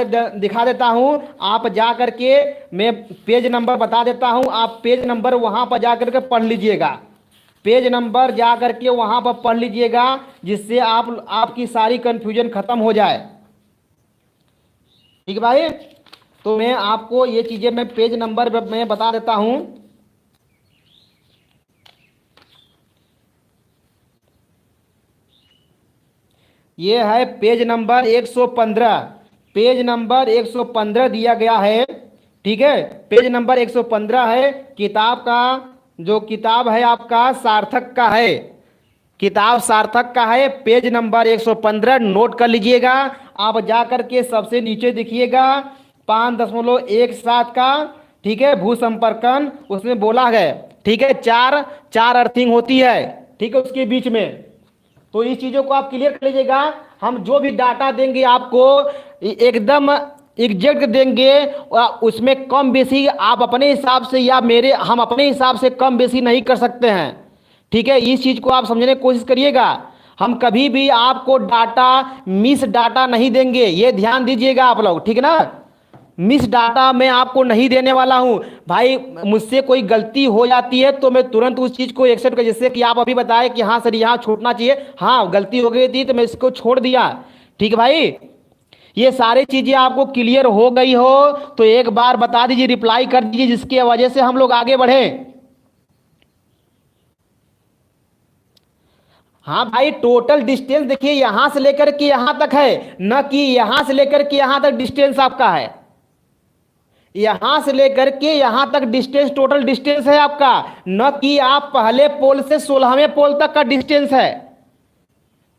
देता हूँ। आप जा करके, मैं पेज नंबर बता देता हूँ, आप पेज नंबर वहाँ पर जा करके पढ़ लीजिएगा। पेज नंबर जा करके वहाँ पर पढ़ लीजिएगा, जिससे आपकी सारी कन्फ्यूजन खत्म हो जाए। ठीक है भाई, तो मैं आपको ये चीज़ें मैं पेज नंबर मैं बता देता हूँ। ये है पेज नंबर 115, पेज नंबर 115 दिया गया है। ठीक है, पेज नंबर 115 है किताब का। जो किताब है आपका सार्थक का है, किताब सार्थक का है, पेज नंबर 115 नोट कर लीजिएगा। आप जा करके सबसे नीचे देखिएगा 5.17 का। ठीक है, भू संपर्कन उसमें बोला है। ठीक है, चार चार अर्थिंग होती है। ठीक है, उसके बीच में, तो इस चीज़ों को आप क्लियर कर लीजिएगा। हम जो भी डाटा देंगे आपको एकदम एग्जैक्ट देंगे, और उसमें कम बेसी आप अपने हिसाब से या हम अपने हिसाब से कम बेसी नहीं कर सकते हैं। ठीक है, इस चीज़ को आप समझने की कोशिश करिएगा। हम कभी भी आपको डाटा मिस डाटा नहीं देंगे, ये ध्यान दीजिएगा आप लोग। ठीक है ना, मिस डाटा मैं आपको नहीं देने वाला हूं भाई। मुझसे कोई गलती हो जाती है तो मैं तुरंत उस चीज़ को एक्सेप्ट कर, जैसे कि आप अभी बताए कि हाँ सर यहाँ छोड़ना चाहिए, हाँ गलती हो गई थी तो मैं इसको छोड़ दिया। ठीक है भाई, ये सारी चीज़ें आपको क्लियर हो गई हो तो एक बार बता दीजिए, रिप्लाई कर दीजिए, जिसकी वजह से हम लोग आगे बढ़ें। हाँ भाई, टोटल डिस्टेंस देखिए यहां से लेकर के यहां तक है, न कि यहां से लेकर के यहां तक डिस्टेंस आपका है। यहां से लेकर के यहां तक डिस्टेंस टोटल डिस्टेंस है आपका, न कि आप पहले पोल से 16वें पोल तक का डिस्टेंस है।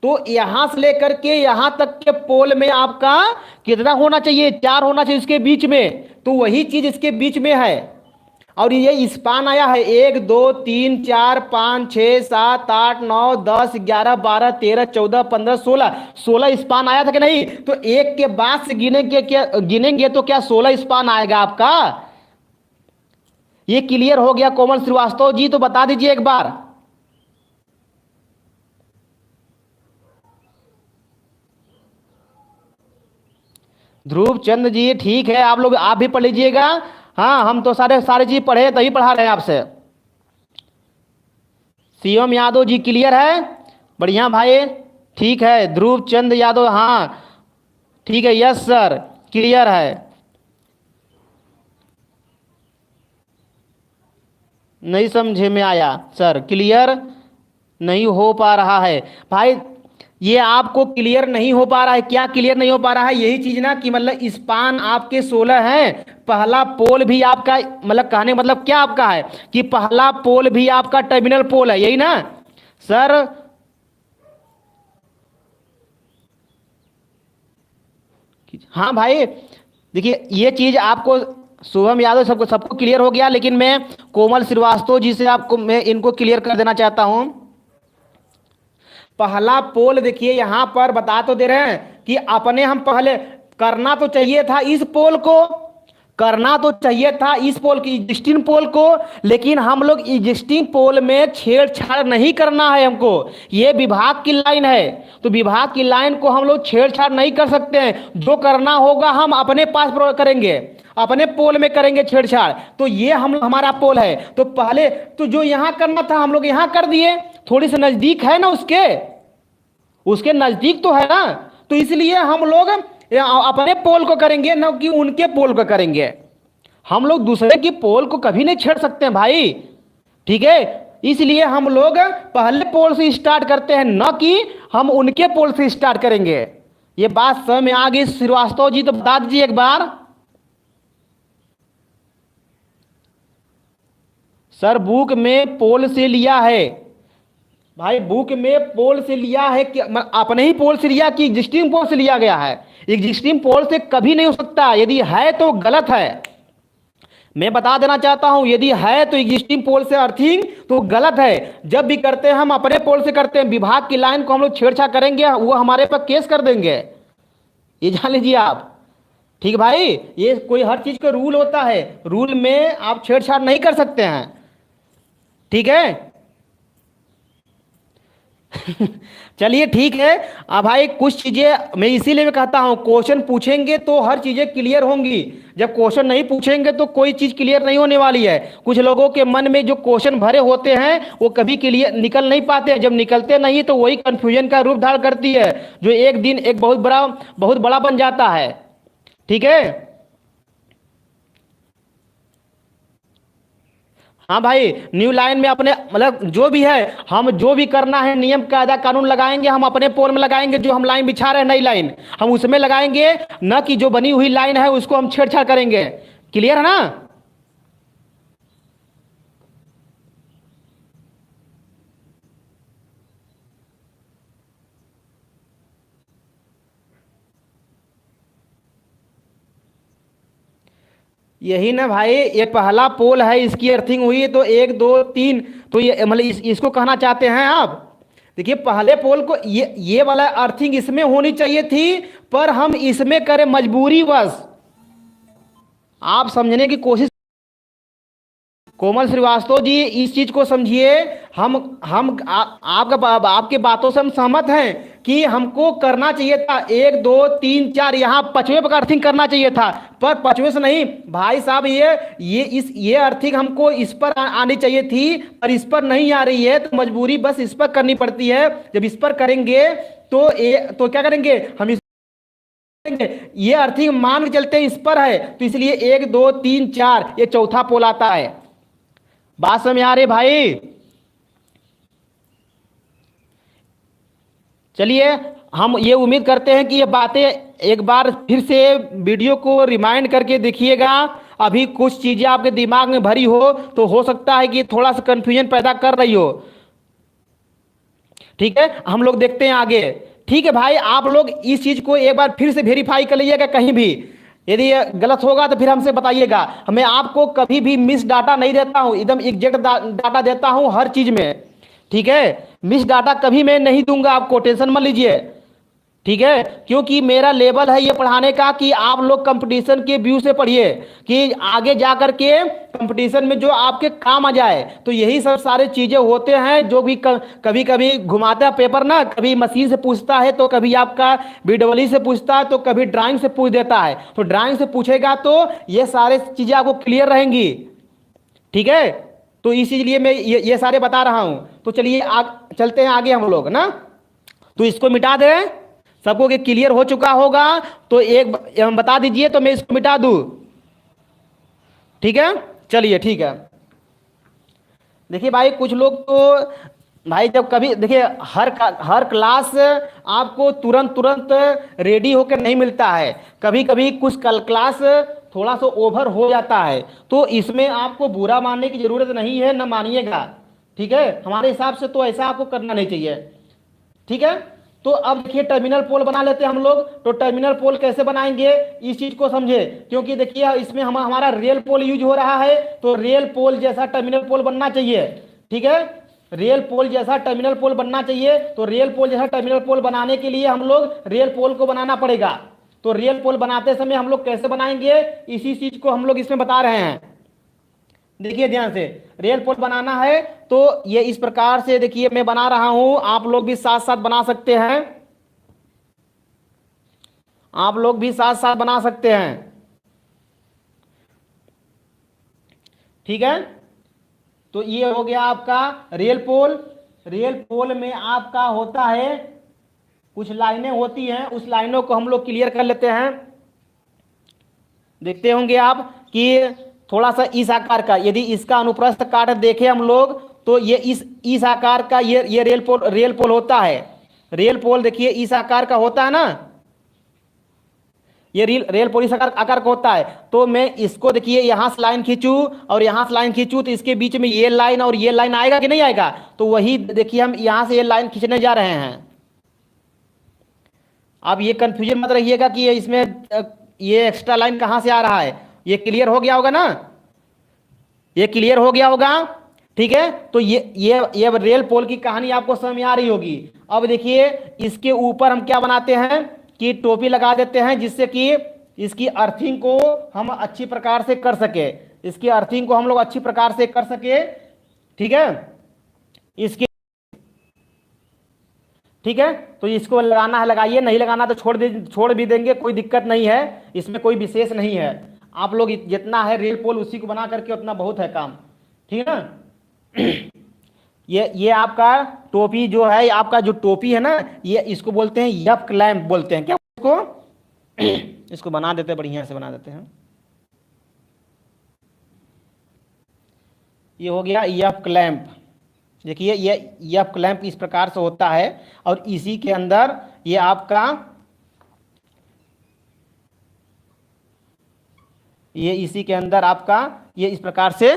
तो यहां से लेकर के यहां तक के पोल में आपका कितना होना चाहिए? 4 होना चाहिए उसके बीच में, तो वही चीज इसके बीच में है। और ये स्पान आया है 1 2 3 4 5 6 7 8 9 10 11 12 13 14 15 16 स्पान आया था कि नहीं? तो एक के बाद से गिनेंगे तो क्या 16 स्पान आएगा आपका। ये क्लियर हो गया कोमल श्रीवास्तव जी? तो बता दीजिए एक बार। ध्रुव चंद जी ठीक है, आप लोग आप भी पढ़ लीजिएगा। हाँ, हम तो सारे सारे चीज पढ़े तभी पढ़ा रहे हैं आपसे। सीएम यादव जी क्लियर है? बढ़िया भाई, ठीक है। ध्रुव चंद यादव, हाँ ठीक है, यस सर क्लियर है। नहीं समझे में आया सर, क्लियर नहीं हो पा रहा है भाई। ये आपको क्लियर नहीं हो पा रहा है, क्या क्लियर नहीं हो पा रहा है? यही चीज ना कि मतलब स्पान आपके 16 हैं, पहला पोल भी आपका, मतलब कहने मतलब क्या आपका है कि पहला पोल भी आपका टर्मिनल पोल है, यही ना सर? हाँ भाई, देखिए ये चीज आपको शुभम यादव सबको सबको क्लियर हो गया, लेकिन मैं कोमल श्रीवास्तव जी से आपको मैं इनको क्लियर कर देना चाहता हूं। पहला पोल देखिए यहां पर बता तो दे रहे हैं कि अपने हम पहले करना तो चाहिए था इस पोल को, करना तो चाहिए था इस पोल की एग्जिस्टिंग पोल को, लेकिन हम लोग एग्जिस्टिंग पोल में छेड़छाड़ नहीं करना है हमको। ये विभाग की लाइन है, तो विभाग की लाइन को हम लोग छेड़छाड़ नहीं कर सकते हैं। जो करना होगा हम अपने पास करेंगे, अपने पोल में करेंगे छेड़छाड़। तो ये हम हमारा पोल है, तो पहले तो जो यहां करना था हम लोग यहां कर दिए, थोड़ी सी नजदीक है ना, उसके उसके नजदीक तो है ना, तो इसलिए हम लोग अपने पोल को करेंगे ना कि उनके पोल को करेंगे। हम लोग दूसरे की पोल को कभी नहीं छेड़ सकते हैं भाई। ठीक है, इसलिए हम लोग पहले पोल से स्टार्ट करते हैं, ना कि हम उनके पोल से स्टार्ट करेंगे। ये बात समझ में आ गई श्रीवास्तव जी? तो बता दीजिए एक बार। सर बुक में पोल से लिया है भाई, बुक में पोल से लिया है कि अपने ही पोल से लिया कि एग्जिस्टिंग पोल से लिया गया है? एग्जिस्टिंग पोल से कभी नहीं हो सकता, यदि है तो गलत है। मैं बता देना चाहता हूं, यदि है तो एग्जिस्टिंग पोल से अर्थिंग तो गलत है। जब भी करते हैं हम अपने पोल से करते हैं, विभाग की लाइन को हम लोग छेड़छाड़ करेंगे वो हमारे पर केस कर देंगे, ये जान लीजिए आप। ठीक है भाई, ये कोई हर चीज का रूल होता है, रूल में आप छेड़छाड़ नहीं कर सकते हैं। ठीक है चलिए ठीक है। अब भाई कुछ चीज़ें मैं इसीलिए मैं कहता हूँ क्वेश्चन पूछेंगे तो हर चीज़ें क्लियर होंगी। जब क्वेश्चन नहीं पूछेंगे तो कोई चीज़ क्लियर नहीं होने वाली है। कुछ लोगों के मन में जो क्वेश्चन भरे होते हैं वो कभी क्लियर निकल नहीं पाते हैं। जब निकलते नहीं तो वही कन्फ्यूजन का रूप धारण करती है, जो एक दिन एक बहुत बड़ा बन जाता है। ठीक है। हाँ भाई, न्यू लाइन में अपने मतलब जो भी है, हम जो भी करना है नियम कायदा कानून लगाएंगे, हम अपने पोल में लगाएंगे। जो हम लाइन बिछा रहे हैं नई लाइन, हम उसमें लगाएंगे, न कि जो बनी हुई लाइन है उसको हम छेड़छाड़ करेंगे। क्लियर है ना? यही ना भाई, ये पहला पोल है, इसकी अर्थिंग हुई तो एक दो तीन, तो ये मतलब इसको कहना चाहते हैं आप। देखिए पहले पोल को ये वाला अर्थिंग इसमें होनी चाहिए थी, पर हम इसमें करें मजबूरी बस। आप समझने की कोशिश। कोमल श्रीवास्तव जी इस चीज को समझिए। आपके बातों से हम सहमत हैं कि हमको करना चाहिए था एक दो तीन चार, यहाँ पांचवें पर अर्थिंग करना चाहिए था, पर पांचवें से नहीं भाई साहब। ये अर्थिंग हमको इस पर आनी चाहिए थी, पर इस पर नहीं आ रही है, तो मजबूरी बस इस पर करनी पड़ती है। जब इस पर करेंगे तो क्या करेंगे हम, ये अर्थिंग मान के चलते हैं इस पर है, तो इसलिए एक दो तीन चार ये चौथा पोल आता है। बात समझ आ रही भाई? चलिए, हम ये उम्मीद करते हैं कि ये बातें एक बार फिर से वीडियो को रिमाइंड करके देखिएगा। अभी कुछ चीजें आपके दिमाग में भरी हो तो हो सकता है कि थोड़ा सा कंफ्यूजन पैदा कर रही हो। ठीक है, हम लोग देखते हैं आगे। ठीक है भाई, आप लोग इस चीज को एक बार फिर से वेरीफाई कर लीजिएगा। कहीं भी यदि ये गलत होगा तो फिर हमसे बताइएगा। मैं आपको कभी भी मिस डाटा नहीं देता हूं, एकदम एग्जैक्ट डाटा देता हूं हर चीज में। ठीक है, मिस डाटा कभी मैं नहीं दूंगा, आपको टेंशन मत लीजिए। ठीक है, क्योंकि मेरा लेवल है ये पढ़ाने का कि आप लोग कंपटीशन के व्यू से पढ़िए, कि आगे जा करके कंपटीशन में जो आपके काम आ जाए। तो यही सब सारे चीजें होते हैं जो भी कभी कभी घुमाता है पेपर ना, कभी मशीन से पूछता है, तो कभी आपका बीडब्ल्यू से पूछता है, तो कभी ड्राइंग से पूछ देता है। तो ड्राइंग से पूछेगा तो ये सारे चीजें आपको क्लियर रहेंगी। ठीक है, तो इसीलिए मैं ये सारे बता रहा हूं। तो चलिए चलते हैं आगे हम लोग ना। तो इसको मिटा दें, सबको कि क्लियर हो चुका होगा। तो एक बता दीजिए तो मैं इसको मिटा दूं। ठीक है, चलिए ठीक है। देखिए भाई, कुछ लोग तो भाई जब कभी देखिए हर क्लास आपको तुरंत तुरंत रेडी होकर नहीं मिलता है। कभी कभी कुछ क्लास थोड़ा सा ओवर हो जाता है, तो इसमें आपको बुरा मानने की जरूरत नहीं है, न मानिएगा। ठीक है, हमारे हिसाब से तो ऐसा आपको करना नहीं चाहिए। ठीक है, तो अब देखिए टर्मिनल पोल बना लेते हैं हम लोग। तो टर्मिनल पोल कैसे बनाएंगे इस चीज को समझे, क्योंकि देखिए इसमें हमारा रियल पोल यूज हो रहा है, तो रियल पोल जैसा टर्मिनल पोल बनना चाहिए। ठीक है, रियल पोल जैसा टर्मिनल पोल बनना चाहिए। तो रियल पोल जैसा टर्मिनल पोल बनाने के लिए हम लोग रियल पोल को बनाना पड़ेगा। तो रियल पोल बनाते समय हम लोग कैसे बनाएंगे, इसी चीज को हम लोग इसमें बता रहे हैं। देखिए ध्यान से, रियल पोल बनाना है तो ये इस प्रकार से देखिए मैं बना रहा हूं, आप लोग भी साथ साथ बना सकते हैं। आप लोग भी साथ साथ बना सकते हैं। ठीक है, तो ये हो गया आपका रियल पोल। रियल पोल में आपका होता है, कुछ लाइनें होती हैं, उस लाइनों को हम लोग क्लियर कर लेते हैं। देखते होंगे आप कि थोड़ा सा इस आकार का, यदि इसका अनुप्रस्थ काट देखें हम लोग, तो ये इस आकार का ये रियल पोल होता है। रियल पोल देखिए इस आकार का होता है ना, ये रियल पोल इस आकार का होता है। तो मैं इसको देखिए यहां से लाइन खींचूं और यहां से लाइन खींचूं, तो इसके बीच में ये लाइन और ये लाइन आएगा कि नहीं आएगा? तो वही देखिए हम यहां से ये लाइन खींचने जा रहे हैं। अब ये कंफ्यूजन मत रहिएगा कि इसमें ये एक्स्ट्रा लाइन कहां से आ रहा है। ये क्लियर हो गया होगा ना, ये क्लियर हो गया होगा। ठीक है, तो ये रियल पोल की कहानी आपको समझ में आ रही होगी। अब देखिए इसके ऊपर हम क्या बनाते हैं कि टोपी लगा देते हैं, जिससे कि इसकी अर्थिंग को हम अच्छी प्रकार से कर सके, इसकी अर्थिंग को हम लोग अच्छी प्रकार से कर सके। ठीक है, इसके ठीक है, तो इसको लगाना है लगाइए, नहीं लगाना तो छोड़ भी देंगे, कोई दिक्कत नहीं है, इसमें कोई विशेष नहीं है। आप लोग जितना है रेल पोल उसी को बना करके उतना बहुत है काम। ठीक है ना। ये आपका टोपी जो है, आपका जो टोपी है ना, ये इसको बोलते हैं यप क्लैंप बोलते हैं। क्या इसको इसको बना देते हैं, बढ़िया से बना देते हैं। ये हो गया यप क्लैंप। देखिए ये यप क्लैंप इस प्रकार से होता है, और इसी के अंदर ये आपका इसी के अंदर आपका ये इस प्रकार से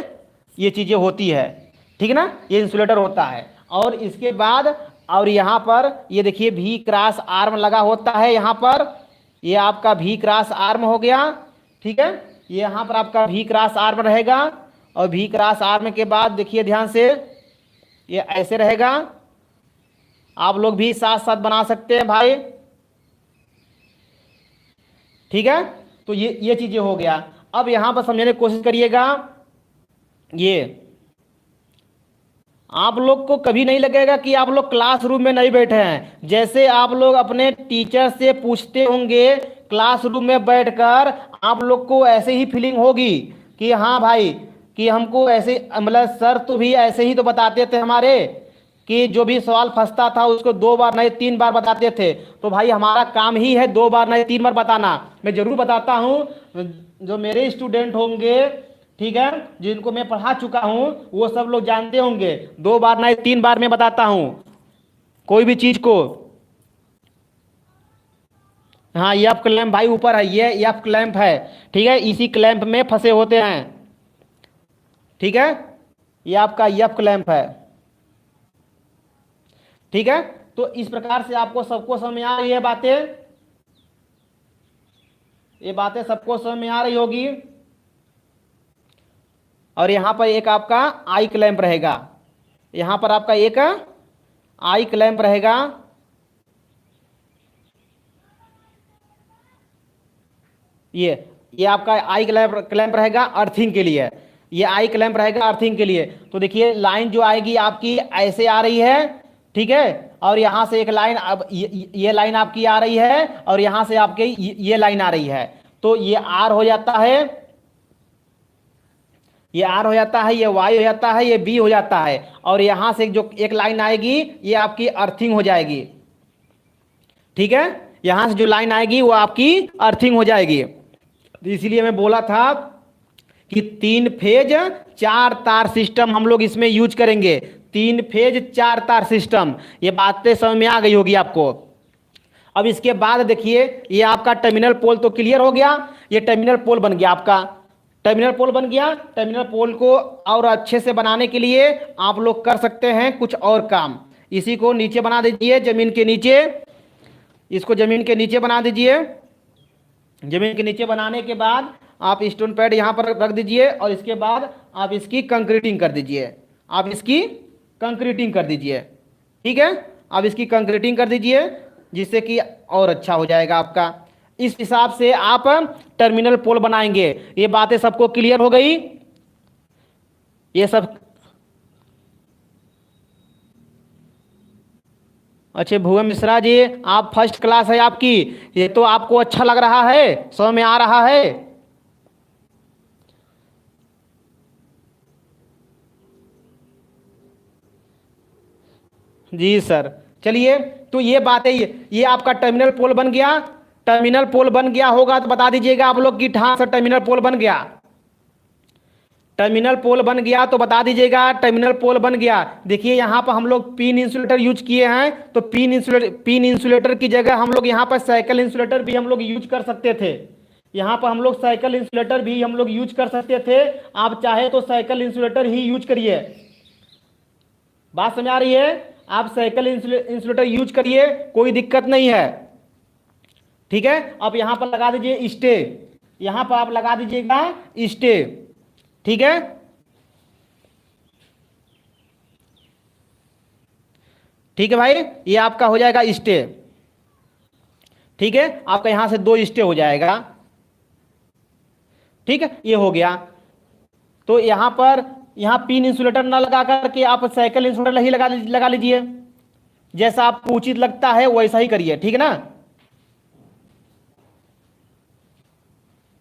ये चीजें होती है। ठीक है ना, ये इंसुलेटर होता है। और इसके बाद और यहाँ पर ये देखिए वी क्रॉस आर्म लगा होता है यहाँ पर, ये आपका वी क्रॉस आर्म हो गया। ठीक है, ये यहाँ पर आपका वी क्रॉस आर्म रहेगा, और वी क्रॉस आर्म के बाद देखिए ध्यान से ये ऐसे रहेगा। आप लोग भी साथ साथ बना सकते हैं भाई। ठीक है, तो ये चीजें हो गया। अब यहां पर समझने की कोशिश करिएगा। ये आप लोग को कभी नहीं लगेगा कि आप लोग क्लासरूम में नहीं बैठे हैं। जैसे आप लोग अपने टीचर से पूछते होंगे क्लासरूम में बैठकर, आप लोग को ऐसे ही फीलिंग होगी कि हाँ भाई, कि हमको ऐसे, मतलब सर तो भी ऐसे ही तो बताते थे हमारे, कि जो भी सवाल फंसता था उसको 2 बार नहीं 3 बार बताते थे। तो भाई हमारा काम ही है 2 बार नहीं 3 बार बताना। मैं जरूर बताता हूँ, जो मेरे स्टूडेंट होंगे, ठीक है, जिनको मैं पढ़ा चुका हूँ, वो सब लोग जानते होंगे 2 बार नहीं 3 बार मैं बताता हूँ कोई भी चीज को। हाँ, ये आप क्लैंप भाई ऊपर है, ये आप क्लैंप है। ठीक है, इसी क्लैंप में फंसे होते हैं। ठीक है, ये आपका यप क्लैंप है। ठीक है, तो इस प्रकार से आपको सबको समझ में आ रही है बातें, ये बातें सबको समझ में आ रही होगी। और यहां पर एक आपका आई क्लैंप रहेगा, यहां पर आपका एक आई क्लैंप रहेगा। ये आपका आई क्लैंप रहेगा अर्थिंग के लिए, ये आई क्लैंप रहेगा अर्थिंग के लिए। तो देखिए लाइन जो आएगी आपकी ऐसे आ रही है। ठीक है, और यहां से एक लाइन, अब ये लाइन आपकी आ रही है, और यहां से आपके ये लाइन आ रही है। तो ये आर हो जाता है, ये आर हो जाता है, ये वाई हो जाता है, ये बी हो जाता है। और यहां से जो एक लाइन आएगी ये आपकी अर्थिंग हो जाएगी। ठीक है, यहां से जो लाइन आएगी वो आपकी अर्थिंग हो जाएगी। तो इसीलिए मैं बोला था कि 3 फेज 4 तार सिस्टम हम लोग इसमें यूज करेंगे। 3 फेज 4 तार सिस्टम, ये बातें समझ में आ गई होगी आपको। अब इसके बाद देखिए ये आपका टर्मिनल पोल तो क्लियर हो गया, ये टर्मिनल पोल बन गया आपका, टर्मिनल पोल बन गया। टर्मिनल पोल को और अच्छे से बनाने के लिए आप लोग कर सकते हैं कुछ और काम। इसी को नीचे बना दीजिए, जमीन के नीचे, इसको जमीन के नीचे बना दीजिए। जमीन के नीचे बनाने के बाद आप स्टोन पैड यहाँ पर रख दीजिए, और इसके बाद आप इसकी कंक्रीटिंग कर दीजिए, आप इसकी कंक्रीटिंग कर दीजिए। ठीक है, आप इसकी कंक्रीटिंग कर दीजिए, जिससे कि और अच्छा हो जाएगा आपका। इस हिसाब से आप टर्मिनल पोल बनाएंगे। ये बातें सबको क्लियर हो गई, ये सब। अच्छे भुवन मिश्रा जी, आप फर्स्ट क्लास है आपकी, ये तो आपको अच्छा लग रहा है, समझ में आ रहा है। जी सर, चलिए, तो ये बातें, ये आपका टर्मिनल पोल बन गया। टर्मिनल पोल बन गया होगा तो बता दीजिएगा आप लोग कि हाँ सर टर्मिनल पोल बन गया। टर्मिनल पोल बन गया तो बता दीजिएगा टर्मिनल पोल बन गया। देखिए यहाँ पर हम लोग पिन इंसुलेटर यूज किए हैं, तो पिन इंसुलेटर की जगह हम लोग यहाँ पर साइकिल इंसुलेटर भी हम लोग यूज कर सकते थे। यहाँ पर हम लोग साइकिल इंसुलेटर भी हम लोग यूज कर सकते थे। आप चाहे तो साइकिल इंसुलेटर ही यूज करिए। बात समझ आ रही है? आप साइकिल इंसुलेटर यूज करिए, कोई दिक्कत नहीं है। ठीक है, आप यहां पर लगा दीजिए स्टे, यहां पर आप लगा दीजिएगा स्टे। ठीक है, ठीक है भाई, ये आपका हो जाएगा स्टे। ठीक है, आपका यहां से 2 स्टे हो जाएगा। ठीक है, ये हो गया। तो यहां पर पिन इंसुलेटर ना लगा करके आप साइकिल इंसुलेटर ही लगा लीजिए। जैसा आपको उचित लगता है वैसा ही करिए, ठीक है ना।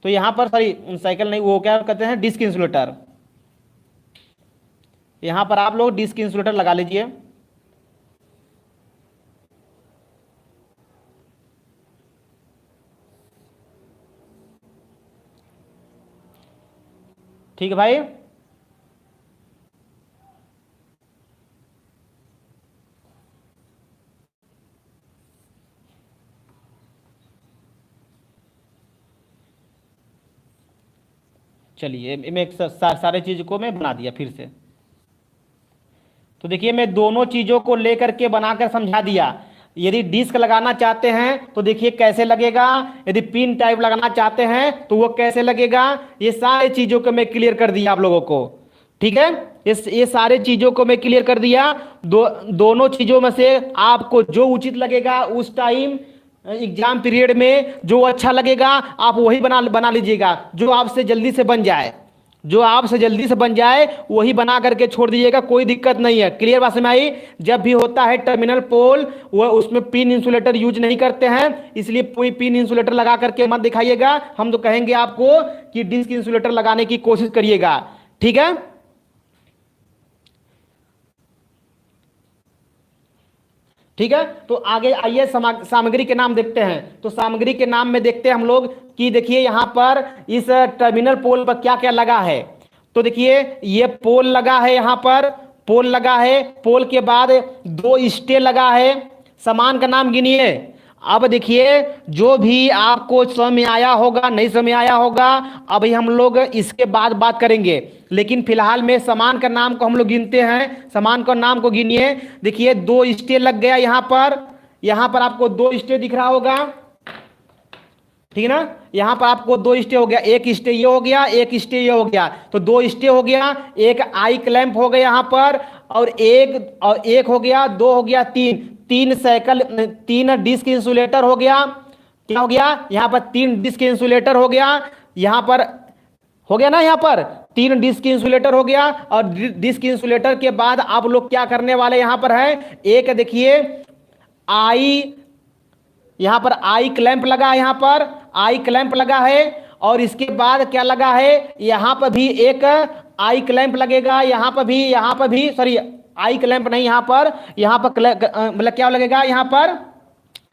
तो यहां पर सॉरी साइकिल नहीं, वो क्या कहते हैं, डिस्क इंसुलेटर। यहां पर आप लोग डिस्क इंसुलेटर लगा लीजिए। ठीक है भाई। चलिए मैं एक सारे चीज को मैं बना दिया फिर से। तो देखिए मैं दोनों चीजों को लेकर के बनाकर समझा दिया। यदि डिस्क लगाना चाहते हैं तो देखिए कैसे लगेगा, यदि पिन टाइप लगाना चाहते हैं तो वो कैसे लगेगा, ये सारे चीजों को मैं क्लियर कर दिया आप लोगों को। ठीक है, ये सारे चीजों को मैं क्लियर कर दिया। दोनों चीजों में से आपको जो उचित लगेगा उस टाइम एग्जाम पीरियड में जो अच्छा लगेगा आप वही बना बना लीजिएगा। जो आपसे जल्दी से बन जाए, जो आपसे जल्दी से बन जाए वही बना करके छोड़ दीजिएगा, कोई दिक्कत नहीं है। क्लियर बात समझ आई। जब भी होता है टर्मिनल पोल वो उसमें पिन इंसुलेटर यूज नहीं करते हैं, इसलिए कोई पिन इंसुलेटर लगा करके मत दिखाइएगा। हम तो कहेंगे आपको कि डिस्क इंसुलेटर लगाने की कोशिश करिएगा, ठीक है। ठीक है, तो आगे आइए सामग्री के नाम देखते हैं। तो सामग्री के नाम में देखते हैं हम लोग कि देखिए यहां पर इस टर्मिनल पोल पर क्या क्या लगा है। तो देखिए ये पोल लगा है, यहां पर पोल लगा है, पोल के बाद दो स्टे लगा है। सामान का नाम गिनिए। अब देखिए जो भी आपको समझ में आया होगा, नहीं समझ में आया होगा, अभी हम लोग इसके बाद बात करेंगे। लेकिन फिलहाल में सामान का नाम को हम लोग गिनते हैं। सामान का नाम को गिनिए। देखिए दो स्टे लग गया यहां पर आपको दो स्टे दिख रहा होगा, ठीक है ना। यहां पर आपको दो स्टे हो गया, एक स्टे ये हो गया, एक स्टे ये हो गया, तो दो स्टे हो गया। एक आई क्लैंप हो गया यहां पर, और एक हो गया, दो हो गया, तीन साइकिल, तीन डिस्क इंसुलेटर हो गया। क्या हो गया यहां पर, तीन डिस्क इंसुलेटर हो गया। यहां पर हो गया ना, यहां पर तीन डिस्क इंसुलेटर हो गया। और डिस्क इंसुलेटर के बाद आप लोग क्या करने वाले यहां पर है, एक देखिए यहां पर आई क्लैंप लगा है, यहां पर आई क्लैंप लगा है। और इसके बाद क्या लगा है, यहां पर भी एक आई क्लैंप लगेगा। यहां पर भी सॉरी आई क्लैंप नहीं, यहां पर मतलब क्या लगेगा, यहां पर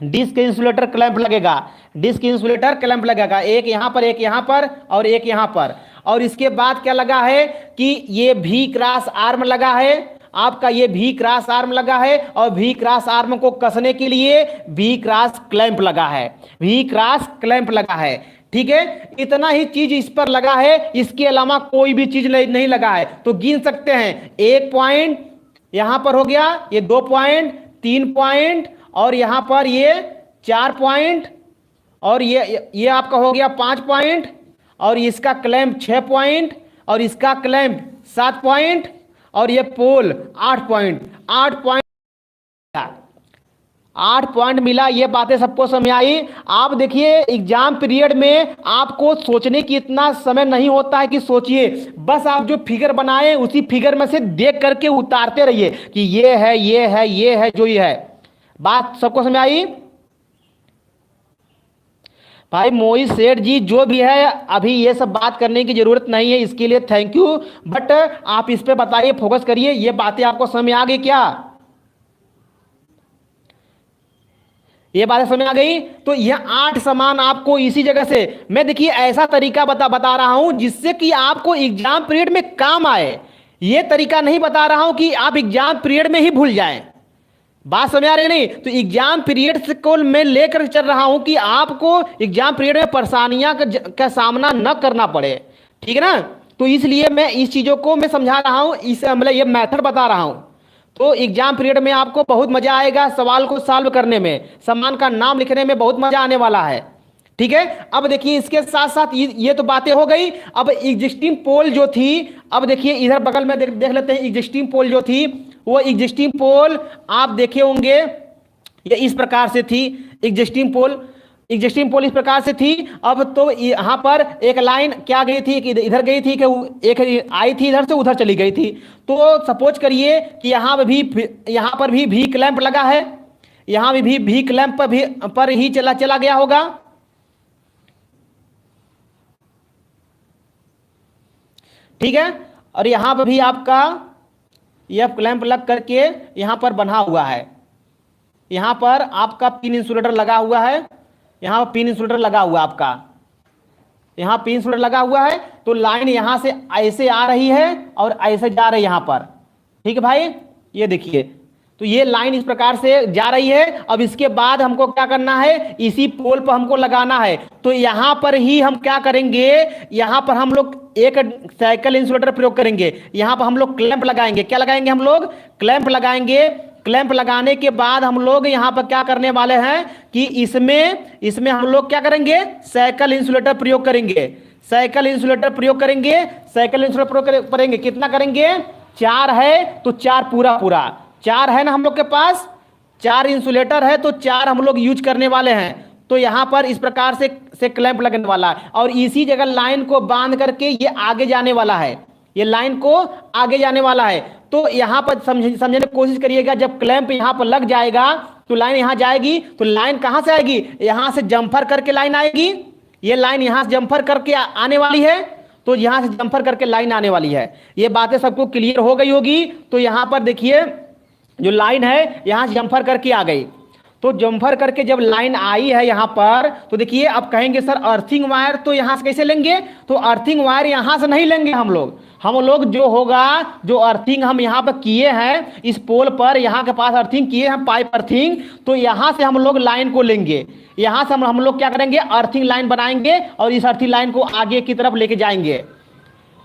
डिस्क इंसुलेटर क्लैंप लगेगा। डिस्क इंसुलेटर क्लैंप लगेगा, एक यहां पर, एक यहां पर और एक यहां पर। और इसके बाद क्या लगा है कि ये भी क्रॉस आर्म लगा है आपका, ये भी क्रॉस आर्म लगा है। और भी क्रॉस आर्म को कसने के लिए भी क्रॉस क्लैंप लगा है, भी क्रॉस क्लैंप लगा है। ठीक है, इतना ही चीज इस पर लगा है, इसके अलावा कोई भी चीज नहीं लगा है। तो गिन सकते हैं, एक पॉइंट यहां पर हो गया, ये 2 पॉइंट, 3 पॉइंट, और यहां पर ये 4 पॉइंट, और ये आपका हो गया 5 पॉइंट, और इसका क्लैंप 6 पॉइंट, और इसका क्लैंप 7 पॉइंट, और ये पोल 8 पॉइंट। 8 पॉइंट मिला। ये बातें सबको समझ आई। आप देखिए एग्जाम पीरियड में आपको सोचने की इतना समय नहीं होता है कि सोचिए, बस आप जो फिगर बनाए उसी फिगर में से देख करके उतारते रहिए कि ये है, ये है, ये है, जो ये है। बात सबको समझ आई। भाई मोहित सेठ जी जो भी है, अभी ये सब बात करने की जरूरत नहीं है, इसके लिए थैंक यू। बट आप इस पे बताइए, फोकस करिए, ये बातें आपको समझ में आ गई क्या, ये बातें समझ आ गई। तो यह 8 सामान आपको इसी जगह से मैं देखिए ऐसा तरीका बता रहा हूं जिससे कि आपको एग्जाम पीरियड में काम आए। ये तरीका नहीं बता रहा हूं कि आप एग्जाम पीरियड में ही भूल जाएं। बात समझ आ रही नहीं। तो एग्जाम पीरियड को मैं लेकर चल रहा हूं कि आपको एग्जाम पीरियड में परेशानियां का सामना न करना पड़े, ठीक है ना। तो इसलिए मैं इस चीजों को मैं समझा रहा हूं, इस मतलब ये मेथड बता रहा हूं। तो एग्जाम पीरियड में आपको बहुत मजा आएगा, सवाल को सॉल्व करने में, सामान का नाम लिखने में बहुत मजा आने वाला है, ठीक है। अब देखिए इसके साथ साथ ये तो बातें हो गई। अब एग्जिस्टिंग पोल जो थी, अब देखिए इधर बगल में देख लेते हैं। एग्जिस्टिंग पोल जो थी, वो एग्जिस्टिंग पोल आप देखे होंगे, ये इस प्रकार से थी एग्जिस्टिंग पोल। एग्जिस्टिंग पोल इस प्रकार से थी। अब तो यहाँ पर एक लाइन क्या गई थी कि इधर गई थी, कि एक आई थी इधर से उधर चली गई थी। तो सपोज करिए कि यहाँ पर भी वी क्लैंप लगा है, यहाँ भी वी क्लैंप पर ही चला गया होगा। ठीक है, और यहाँ पर भी आपका एफ क्लैंप लग करके यहाँ पर बना हुआ है। यहाँ पर आपका पिन इंसुलेटर लगा हुआ है, यहाँ पर पिन इंसुलेटर लगा हुआ आपका, यहाँ पिन इंसुलेटर लगा हुआ है। तो लाइन यहाँ से ऐसे आ रही है और ऐसे जा रही है यहाँ पर। ठीक है भाई, ये देखिए, तो ये लाइन इस प्रकार से जा रही है। अब इसके बाद हमको क्या करना है, इसी पोल पर हमको लगाना है। तो यहाँ पर ही हम क्या करेंगे, यहाँ पर हम लोग एक साइकिल इंसुलेटर प्रयोग करेंगे। यहाँ पर हम लोग क्लैंप लगाएंगे। क्या लगाएंगे, हम लोग क्लैंप लगाएंगे। क्लैंप लगाने के बाद हम लोग यहाँ पर क्या करने वाले हैं कि इसमें हम लोग क्या करेंगे, साइकिल इंसुलेटर प्रयोग करेंगे। साइकिल इंसुलेटर प्रयोग करेंगे, साइकिल इंसुलेटर प्रयोग करेंगे। कितना करेंगे, 4 है तो 4 पूरा 4 है ना हम लोग के पास, 4 इंसुलेटर है तो 4 हम लोग यूज करने वाले हैं। तो यहाँ पर इस प्रकार से क्लैंप लगने वाला है और इसी जगह लाइन को बांध करके ये आगे जाने वाला है, ये लाइन को आगे जाने वाला है। तो यहाँ पर समझने की कोशिश करिएगा, जब क्लैंप यहाँ पर लग जाएगा तो लाइन यहाँ जाएगी। तो लाइन कहाँ से आएगी, यहाँ से जंफर करके लाइन आएगी। ये लाइन यहाँ से जंफर करके आने वाली है, तो यहाँ से जंफर करके लाइन आने वाली है। ये बातें सबको क्लियर हो गई होगी। तो यहाँ पर देखिए, जो लाइन है यहाँ से जंफर करके आ गई। तो जंफर करके जब लाइन आई है यहाँ पर, तो देखिए अब कहेंगे सर अर्थिंग वायर तो यहाँ से कैसे लेंगे। तो अर्थिंग वायर यहाँ से नहीं लेंगे हम लोग जो होगा, जो अर्थिंग हम यहाँ पर किए हैं इस पोल पर, यहाँ के पास अर्थिंग किए हैं, पाइप अर्थिंग, तो यहाँ से हम लोग लाइन को लेंगे। यहाँ से हम लोग क्या करेंगे, अर्थिंग लाइन बनाएंगे और इस अर्थिंग लाइन को आगे की तरफ लेके जाएंगे।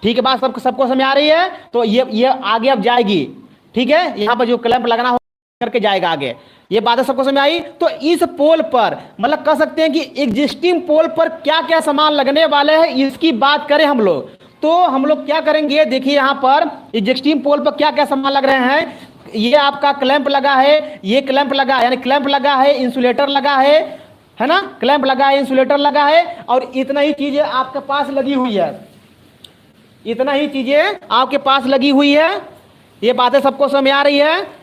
ठीक है, बात सबको समझ आ रही है। तो ये आगे अब जाएगी। ठीक है, यहाँ पर जो क्लैंप लगना हो करके जाएगा आगे। ये बातें सबको समझ आई। तो इस पोल पर मतलब कह सकते हैं कि एग्जिस्टिंग पोल पर क्या क्या सामान लगने वाले हैं, इसकी बात करें हम लोग। तो हम लोग क्या करेंगे, देखिए यहाँ पर एग्जिस्टिंग पोल पर क्या क्या सामान लग रहे हैं। ये आपका क्लैंप लगा है, ये क्लैंप लगा है, यानी क्लैंप लगा है, इंसुलेटर लगा है ना, क्लैंप लगा है, इंसुलेटर लगा है, और इतना ही चीजें आपके पास लगी हुई है, इतना ही चीजें आपके पास लगी हुई है। ये बातें सबको समझ आ रही है।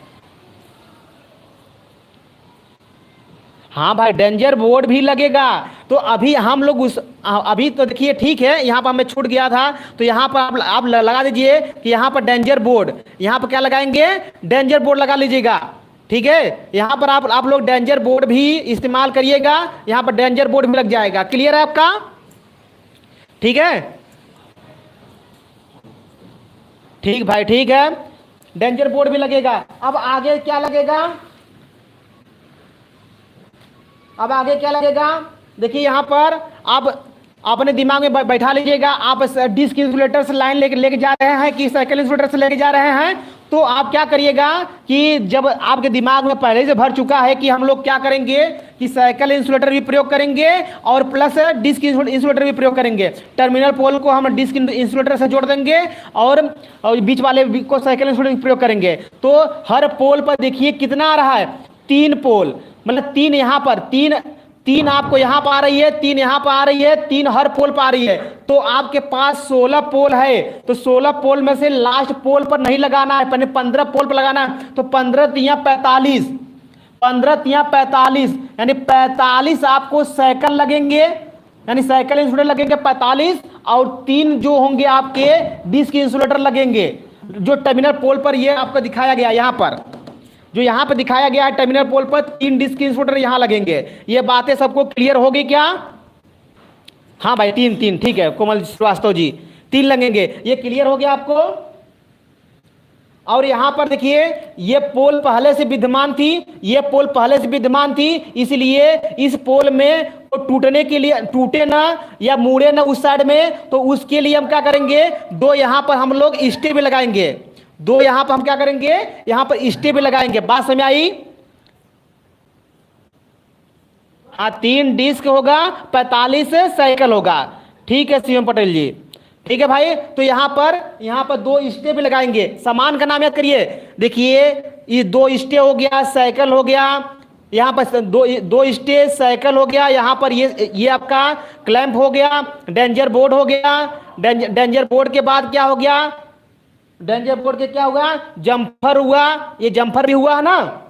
हाँ भाई, डेंजर बोर्ड भी लगेगा। तो अभी हम लोग अभी तो देखिए, ठीक है, यहाँ पर हमें छूट गया था। तो यहाँ पर आप लगा दीजिए कि यहाँ पर डेंजर बोर्ड, यहाँ पर क्या लगाएंगे, डेंजर बोर्ड लगा लीजिएगा। ठीक है, यहाँ पर आप लोग डेंजर बोर्ड भी इस्तेमाल करिएगा, यहाँ पर डेंजर बोर्ड भी लग जाएगा। क्लियर है आपका, ठीक है, ठीक भाई, ठीक है, डेंजर बोर्ड भी लगेगा। अब आगे क्या लगेगा, अब आगे क्या लगेगा, देखिए यहाँ पर आप अपने दिमाग में बैठा लीजिएगा। आप डिस्क इंसुलेटर से लाइन लेके जा रहे हैं कि साइकिल इंसुलेटर से लेके जा रहे हैं। तो आप क्या करिएगा कि जब आपके दिमाग में पहले से भर चुका है कि हम लोग क्या करेंगे कि साइकिल इंसुलेटर भी प्रयोग करेंगे और प्लस डिस्क इंसुलेटर भी प्रयोग करेंगे। टर्मिनल पोल को हम डिस्क इंसुलेटर से जोड़ देंगे और बीच वाले को साइकिल इंसुलेटर प्रयोग करेंगे। तो हर पोल पर देखिए कितना आ रहा है, 3 पोल, मतलब 3 यहाँ पर, 3 आपको यहाँ पर आ रही है, 3 यहाँ पर आ रही है, 3 हर पोल पर आ रही है। तो आपके पास 16 पोल है। तो 16 पोल में से लास्ट पोल पर नहीं लगाना है, पहले 15 पोल पर लगाना है। तो 15 तिया 45, 15 तिया 45, यानी 45 आपको साइकिल लगेंगे, यानी साइकिल इंसुलेटर लगेंगे 45, और 3 जो होंगे आपके डिस्क इंसुलेटर लगेंगे, जो टर्मिनल पोल पर ये आपको दिखाया गया, यहाँ पर जो यहाँ पे दिखाया गया है टर्मिनल पोल पर 3 डिस्क इंसुलेटर यहाँ लगेंगे। ये बातें सबको क्लियर होगी क्या? हाँ भाई, 3, ठीक है कोमल श्रीवास्तव जी, 3 लगेंगे। ये क्लियर हो गया आपको? और यहाँ पर देखिए, ये पोल पहले से विद्यमान थी, ये पोल पहले से विद्यमान थी, इसलिए इस पोल में तो टूटने के लिए, टूटे ना या मुड़े ना उस साइड में, तो उसके लिए हम क्या करेंगे, 2 यहाँ पर हम लोग स्टे भी लगाएंगे, 2 यहाँ पर हम क्या करेंगे, यहाँ पर स्टे भी लगाएंगे। बात समझ आई? हाँ, 3 डिस्क होगा, 45 साइकिल होगा। ठीक है सीएम पटेल जी, ठीक है भाई। तो यहाँ पर 2 स्टे भी लगाएंगे। सामान का नाम याद करिए, देखिए ये 2 स्टे हो गया, साइकिल हो गया, यहाँ पर दो दो स्टेज साइकिल हो गया, यहाँ पर ये आपका क्लैंप हो गया, डेंजर बोर्ड हो गया, डेंजर बोर्ड के बाद क्या हो गया, डेंजर बोर्ड के क्या हुआ, जम्फर हुआ, ये जम्फर भी हुआ है ना,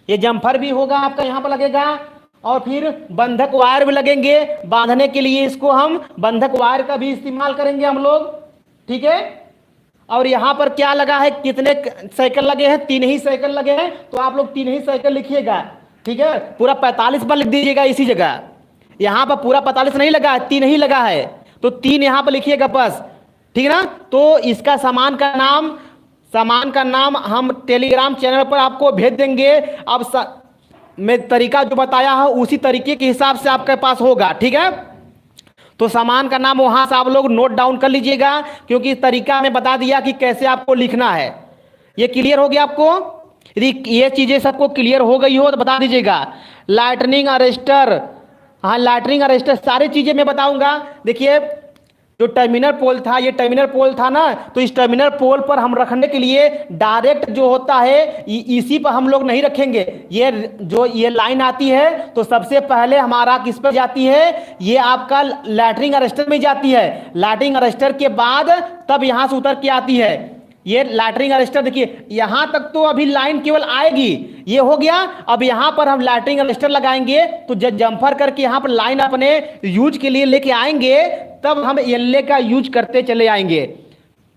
ये जम्फर भी होगा आपका यहाँ पर लगेगा, और फिर बंधक वायर भी लगेंगे बांधने के लिए, इसको हम बंधक वायर का भी इस्तेमाल करेंगे हम लोग, ठीक है। और यहाँ पर क्या लगा है, कितने साइकिल लगे हैं, 3 ही साइकिल लगे हैं, तो आप लोग 3 ही साइकिल लिखिएगा, ठीक है। पूरा 45 पर लिख दीजिएगा इसी जगह, यहाँ पर पूरा 45 नहीं लगा है, 3 ही लगा है, तो 3 यहाँ पर लिखिएगा बस, ठीक है ना। तो इसका सामान का नाम हम टेलीग्राम चैनल पर आपको भेज देंगे। अब मैं तरीका जो बताया है उसी तरीके के हिसाब से आपके पास होगा, ठीक है। तो सामान का नाम वहां से आप लोग नोट डाउन कर लीजिएगा, क्योंकि तरीका में बता दिया कि कैसे आपको लिखना है। ये क्लियर हो गया आपको? यदि ये चीजें सबको क्लियर हो गई हो तो बता दीजिएगा। लाइटनिंग अरेस्टर, हाँ लाइटनिंग अरेस्टर सारी चीजें मैं बताऊंगा। देखिए जो टर्मिनल पोल था, ये टर्मिनल पोल था ना, तो इस टर्मिनल पोल पर हम रखने के लिए डायरेक्ट जो होता है इसी पर हम लोग नहीं रखेंगे। ये जो ये लाइन आती है तो सबसे पहले हमारा किस पर जाती है, ये आपका लाइटनिंग अरेस्टर में जाती है। लाइटनिंग अरेस्टर के बाद तब यहां से उतर के आती है ये लाइटनिंग अरेस्टर। देखिए यहां तक तो अभी लाइन केवल आएगी, ये हो गया। अब यहां पर हम लाइटनिंग अरेस्टर लगाएंगे, तो जब जंपर करके यहां पर लाइन अपने यूज के लिए लेके आएंगे, तब हम एलए का यूज करते चले आएंगे,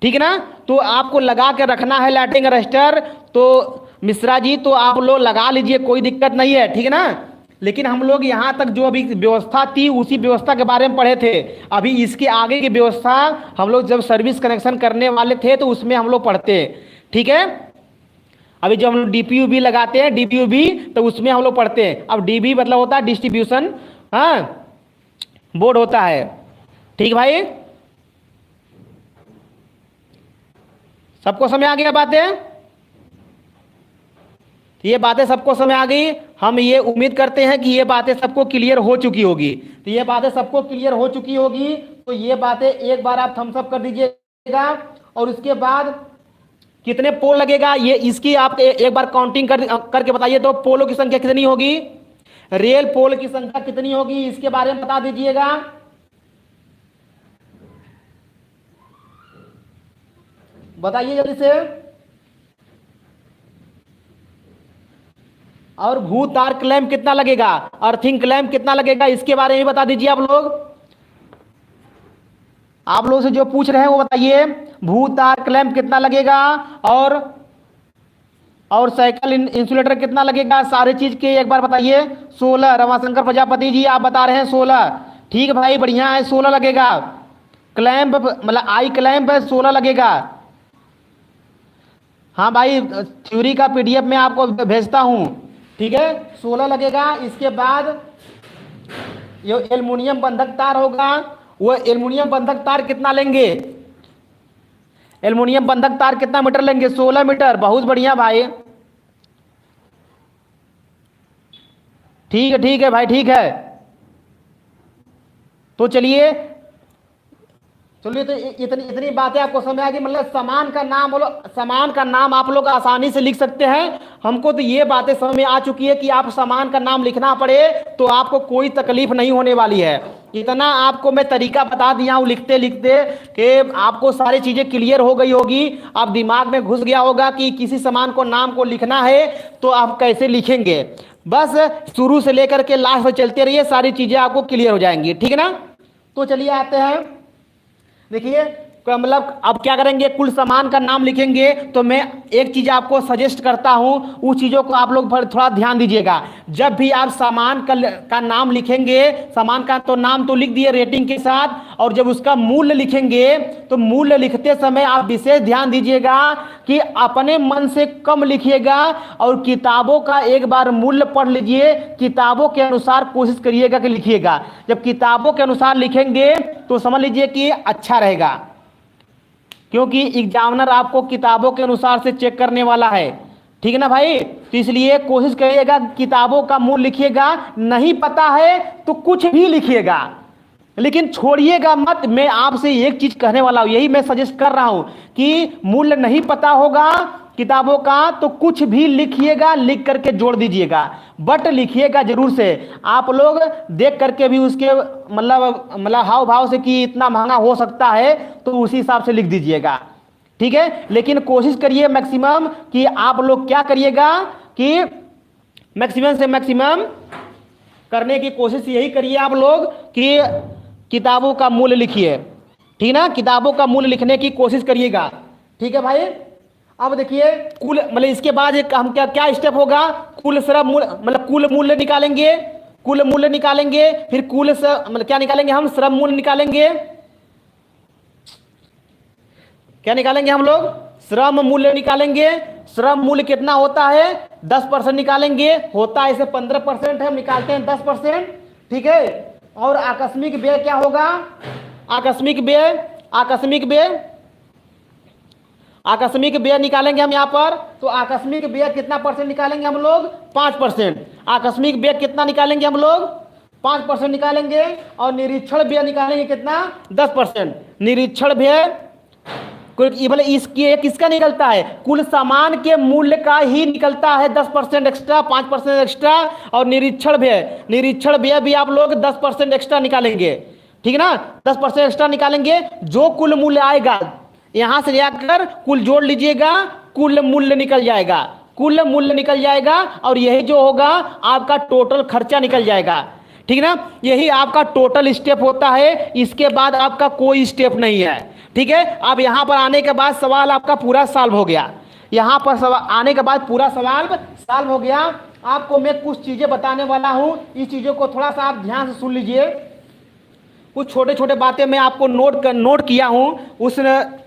ठीक है ना। तो आपको लगा के रखना है लाइटनिंग अरेस्टर, तो मिश्रा जी तो आप लोग लगा लीजिए, कोई दिक्कत नहीं है, ठीक है ना। लेकिन हम लोग यहाँ तक जो अभी व्यवस्था थी उसी व्यवस्था के बारे में पढ़े थे। अभी इसके आगे की व्यवस्था हम लोग जब सर्विस कनेक्शन करने वाले थे तो उसमें हम लोग पढ़ते हैं, ठीक है। अभी जब हम लोग डीपीयू भी लगाते हैं, डीपीयू भी, तो उसमें हम लोग पढ़ते हैं। अब डीबी मतलब होता है डिस्ट्रीब्यूशन बोर्ड होता है, ठीक भाई। सबको समझ आ गया बातें? ये बातें सबको समझ आ गई। हम ये उम्मीद करते हैं कि ये बातें सबको क्लियर हो चुकी होगी। तो ये बातें सबको क्लियर हो चुकी होगी, तो ये बातें एक बार आप थम्स अप कर दीजिएगा। और उसके बाद कितने पोल लगेगा, ये इसकी आप एक बार काउंटिंग करके बताइए। तो पोलों की संख्या कितनी होगी, रियल पोल की संख्या कितनी होगी, इसके बारे में बता दीजिएगा। बताइए जल्दी से। और भू तार क्लैंप कितना लगेगा, अर्थिंग क्लैंप कितना लगेगा, इसके बारे में बता दीजिए आप लोग। आप लोग से जो पूछ रहे हैं वो बताइए। भू तार क्लैंप कितना लगेगा, और साइकिल इंसुलेटर कितना लगेगा, सारी चीज के एक बार बताइए। 16, रमाशंकर प्रजापति जी आप बता रहे हैं 16, ठीक भाई बढ़िया है, 16 लगेगा। क्लैंप मतलब आई क्लैंप 16 लगेगा। हाँ भाई थ्योरी का पीडीएफ में आपको भेजता हूं, ठीक है, 16 लगेगा। इसके बाद ये एल्युमिनियम बंधक तार होगा, वो एल्युमिनियम बंधक तार कितना लेंगे, एल्युमिनियम बंधक तार कितना मीटर लेंगे, 16 मीटर। बहुत बढ़िया भाई, ठीक है भाई, ठीक है। तो चलिए तो इतनी बातें आपको समझ आ गई। मतलब सामान का नाम आप लोग आसानी से लिख सकते हैं। हमको तो ये बातें समझ में आ चुकी है कि आप सामान का नाम लिखना पड़े तो आपको कोई तकलीफ नहीं होने वाली है। इतना आपको मैं तरीका बता दिया हूँ लिखते लिखते कि आपको सारी चीजें क्लियर हो गई होगी। आप दिमाग में घुस गया होगा कि किसी सामान को नाम को लिखना है तो आप कैसे लिखेंगे। बस शुरू से लेकर के लास्ट तक चलते रहिए, सारी चीजें आपको क्लियर हो जाएंगी, ठीक है ना। तो चलिए आते हैं, देखिए मतलब अब क्या करेंगे, कुल सामान का नाम लिखेंगे। तो मैं एक चीज आपको सजेस्ट करता हूं, उस चीजों को आप लोग थोड़ा ध्यान दीजिएगा। जब भी आप सामान का नाम लिखेंगे, सामान का तो नाम तो लिख दिए रेटिंग के साथ, और जब उसका मूल्य लिखेंगे तो मूल्य लिखते समय आप विशेष ध्यान दीजिएगा कि अपने मन से कम लिखिएगा, और किताबों का एक बार मूल्य पढ़ लीजिए, किताबों के अनुसार कोशिश करिएगा कि लिखिएगा। जब किताबों के अनुसार लिखेंगे तो समझ लीजिए कि अच्छा रहेगा, क्योंकि एग्जामिनर आपको किताबों के अनुसार से चेक करने वाला है, ठीक है ना भाई। तो इसलिए कोशिश करिएगा किताबों का मूल्य लिखिएगा। नहीं पता है तो कुछ भी लिखिएगा, लेकिन छोड़िएगा मत। मैं आपसे एक चीज कहने वाला हूं, यही मैं सजेस्ट कर रहा हूं कि मूल्य नहीं पता होगा किताबों का, तो कुछ भी लिखिएगा, लिख करके जोड़ दीजिएगा, बट लिखिएगा जरूर से। आप लोग देख करके भी उसके मतलब हाव भाव से कि इतना महंगा हो सकता है, तो उसी हिसाब से लिख दीजिएगा, ठीक है। लेकिन कोशिश करिए मैक्सिमम कि आप लोग क्या करिएगा कि मैक्सिमम से मैक्सिमम करने की कोशिश यही करिए आप लोग कि किताबों का मूल्य लिखिए, ठीक ना, किताबों का मूल्य लिखने की कोशिश करिएगा, ठीक है भाई। अब देखिए कुल मतलब इसके बाद एक हम क्या क्या स्टेप होगा, कुल श्रम मूल्य मतलब कुल मूल्य निकालेंगे, कुल मूल्य निकालेंगे, फिर कुल मतलब क्या निकालेंगे हम, श्रम मूल्य निकालेंगे। क्या निकालेंगे हम लोग, श्रम मूल्य निकालेंगे। श्रम मूल्य कितना होता है, 10% निकालेंगे, होता है इसे 15% है, हम निकालते हैं 10%, ठीक है। और आकस्मिक व्यय क्या होगा, आकस्मिक व्यय, आकस्मिक व्यय, आकस्मिक व्यय निकालेंगे हम यहाँ पर। तो आकस्मिक व्यय कितना परसेंट निकालेंगे हम लोग, 5%। आकस्मिक व्यय कितना निकालेंगे हम लोग, 5% निकालेंगे। और निरीक्षण व्यय निकालेंगे कितना, 10%। निरीक्षण व्यय बोले इसकी किसका निकलता है, कुल सामान के मूल्य का ही निकलता है 10% एक्स्ट्रा, 5% एक्स्ट्रा। और निरीक्षण व्यय, निरीक्षण व्यय भी आप लोग 10% एक्स्ट्रा निकालेंगे, ठीक है ना, 10% एक्स्ट्रा निकालेंगे। जो कुल मूल्य आएगा यहां से जाकर कुल जोड़ लीजिएगा, कुल मूल्य निकल जाएगा, कुल मूल्य निकल जाएगा। और यही जो होगा आपका टोटल खर्चा निकल जाएगा, ठीक ना। यही आपका टोटल स्टेप होता है, इसके बाद आपका कोई स्टेप नहीं है, ठीक है। अब यहां पर आने के बाद सवाल आपका पूरा सॉल्व हो गया, यहां पर सवाल आने के बाद पूरा सवाल सॉल्व हो गया। आपको मैं कुछ चीजें बताने वाला हूं, इस चीजों को थोड़ा सा आप ध्यान से सुन लीजिए। कुछ छोटे छोटे बातें मैं आपको नोट किया हूं,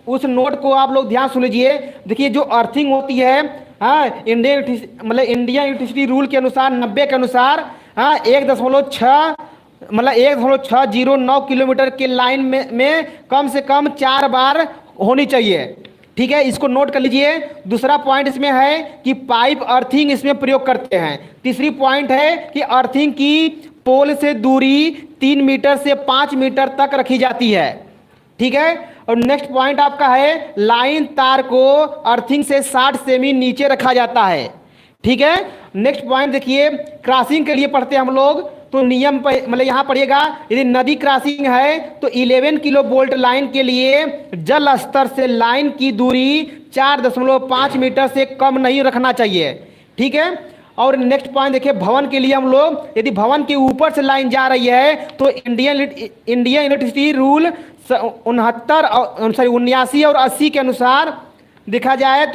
उस नोट को आप लोग ध्यान सुन लीजिए। देखिए जो अर्थिंग होती है, हाँ, इंडियन इलेक्ट्रिसिटी रूल के अनुसार 90 के अनुसार, हाँ, 1.609 किलोमीटर के लाइन में कम से कम 4 बार होनी चाहिए, ठीक है, इसको नोट कर लीजिए। दूसरा पॉइंट इसमें है कि पाइप अर्थिंग इसमें प्रयोग करते हैं। तीसरी पॉइंट है कि अर्थिंग की पोल से दूरी 3 मीटर से 5 मीटर तक रखी जाती है, ठीक है। और नेक्स्ट पॉइंट आपका है लाइन तार को अर्थिंग से 60 सेमी नीचे रखा जाता है, ठीक है। नेक्स्ट पॉइंट देखिए, क्रॉसिंग के लिए पढ़ते हैं हम लोग, तो नियम मतलब यहाँ पढ़िएगा, यदि नदी क्रॉसिंग है तो 11 किलो वोल्ट लाइन के लिए जल स्तर से लाइन की दूरी 4.5 मीटर से कम नहीं रखना चाहिए, ठीक है। और नेक्स्ट पॉइंट देखिए, भवन के लिए हम लोग यदि भवन के ऊपर से लाइन जा रही है तो इंडियन इलेक्ट्रिसिटी रूल 79 और 80 के अनुसार देखा जाए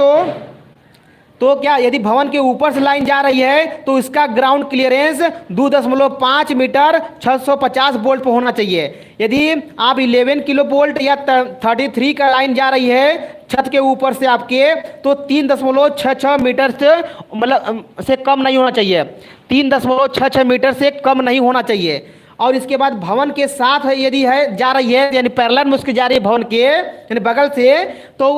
तो क्या यदि भवन के ऊपर से लाइन जा रही है तो इसका ग्राउंड क्लियरेंस 2.5 मीटर 650 वोल्ट पर होना चाहिए। यदि आप 11 किलो वोल्ट या 33 का लाइन जा रही है छत के ऊपर से आपके, तो 3.66 मीटर से मतलब से कम नहीं होना चाहिए, 3.66 मीटर से कम नहीं होना चाहिए। और इसके बाद भवन के साथ यदि है जा रही है, यानी पैरेलल में उसके जा रही है भवन के यानी बगल से, तो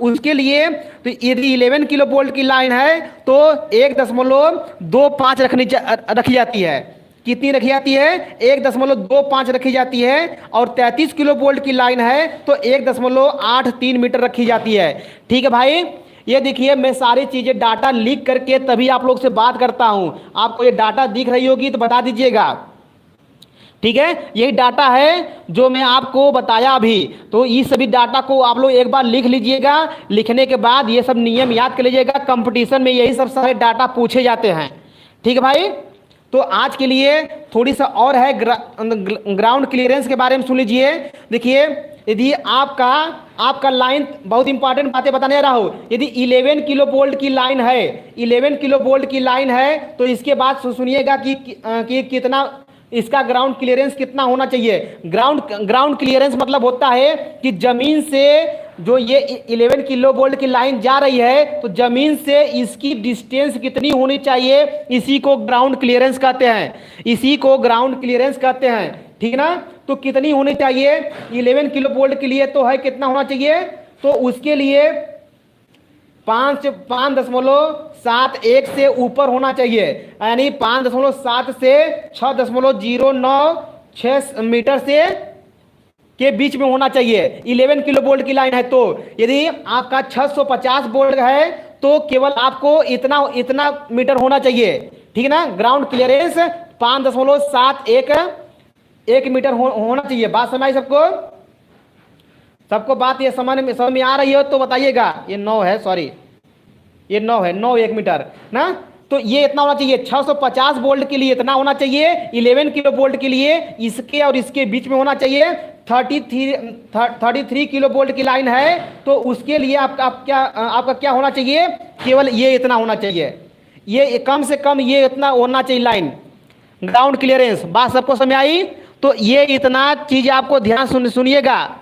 उसके लिए तो यदि 11 किलो वोल्ट की लाइन है तो 1.25 रखी जाती है। कितनी रखी जाती है, 1.25 रखी जाती है। और 33 किलो वोल्ट की लाइन है तो 1.83 मीटर रखी जाती है, ठीक है भाई। ये देखिए मैं सारी चीजें डाटा लिख करके तभी आप लोग से बात करता हूं। आपको ये डाटा दिख रही होगी तो बता दीजिएगा, ठीक है। यही डाटा है जो मैं आपको बताया अभी, तो ये सभी डाटा को आप लोग एक बार लिख लीजिएगा। लिखने के बाद ये सब नियम याद कर लीजिएगा, कंपटीशन में यही सब सारे डाटा पूछे जाते हैं, ठीक है भाई। तो आज के लिए थोड़ी सा और है ग्राउंड क्लियरेंस के बारे में सुन लीजिए। देखिए यदि आपका लाइन, बहुत इंपॉर्टेंट बातें बताने रहा हूँ, यदि 11 किलो वोल्ट की लाइन है, 11 किलो वोल्ट की लाइन है तो इसके बाद सुनिएगा कि कितना इसका ग्राउंड क्लियरेंस कितना होना चाहिए। ग्राउंड क्लियरेंस मतलब होता है कि जमीन से जो ये 11 किलो वोल्ट की लाइन जा रही है तो जमीन से इसकी डिस्टेंस कितनी होनी चाहिए, इसी को ग्राउंड क्लियरेंस कहते हैं, इसी को ग्राउंड क्लियरेंस कहते हैं, ठीक है ना। तो कितनी होनी चाहिए 11 किलो वोल्ट के लिए, तो है कितना होना चाहिए, तो उसके लिए 5.71 से ऊपर होना चाहिए, यानी 5.7 से 6.096 मीटर से के बीच में होना चाहिए। 11 किलो वोल्ट की लाइन है तो यदि आपका 650 वोल्ट है तो केवल आपको इतना इतना मीटर होना चाहिए, ठीक है ना। ग्राउंड क्लियरेंस 5.71 मीटर होना चाहिए। बात समझ आई सबको? सबको बात ये समझ में आ रही हो तो बताइएगा। ये 9 है, सॉरी ये 9 है, 9 1 मीटर ना। तो ये इतना होना चाहिए। 650 वोल्ट के लिए इतना होना चाहिए। 11 किलो वोल्ट के लिए इसके और इसके बीच में होना चाहिए। 33 किलो वोल्ट की लाइन है तो उसके लिए आपका क्या होना चाहिए? केवल ये इतना होना चाहिए। ये कम से कम ये इतना होना चाहिए लाइन ग्राउंड क्लियरेंस। बात सबको समझ आई? तो ये इतना चीज आपको ध्यान सुनिएगा।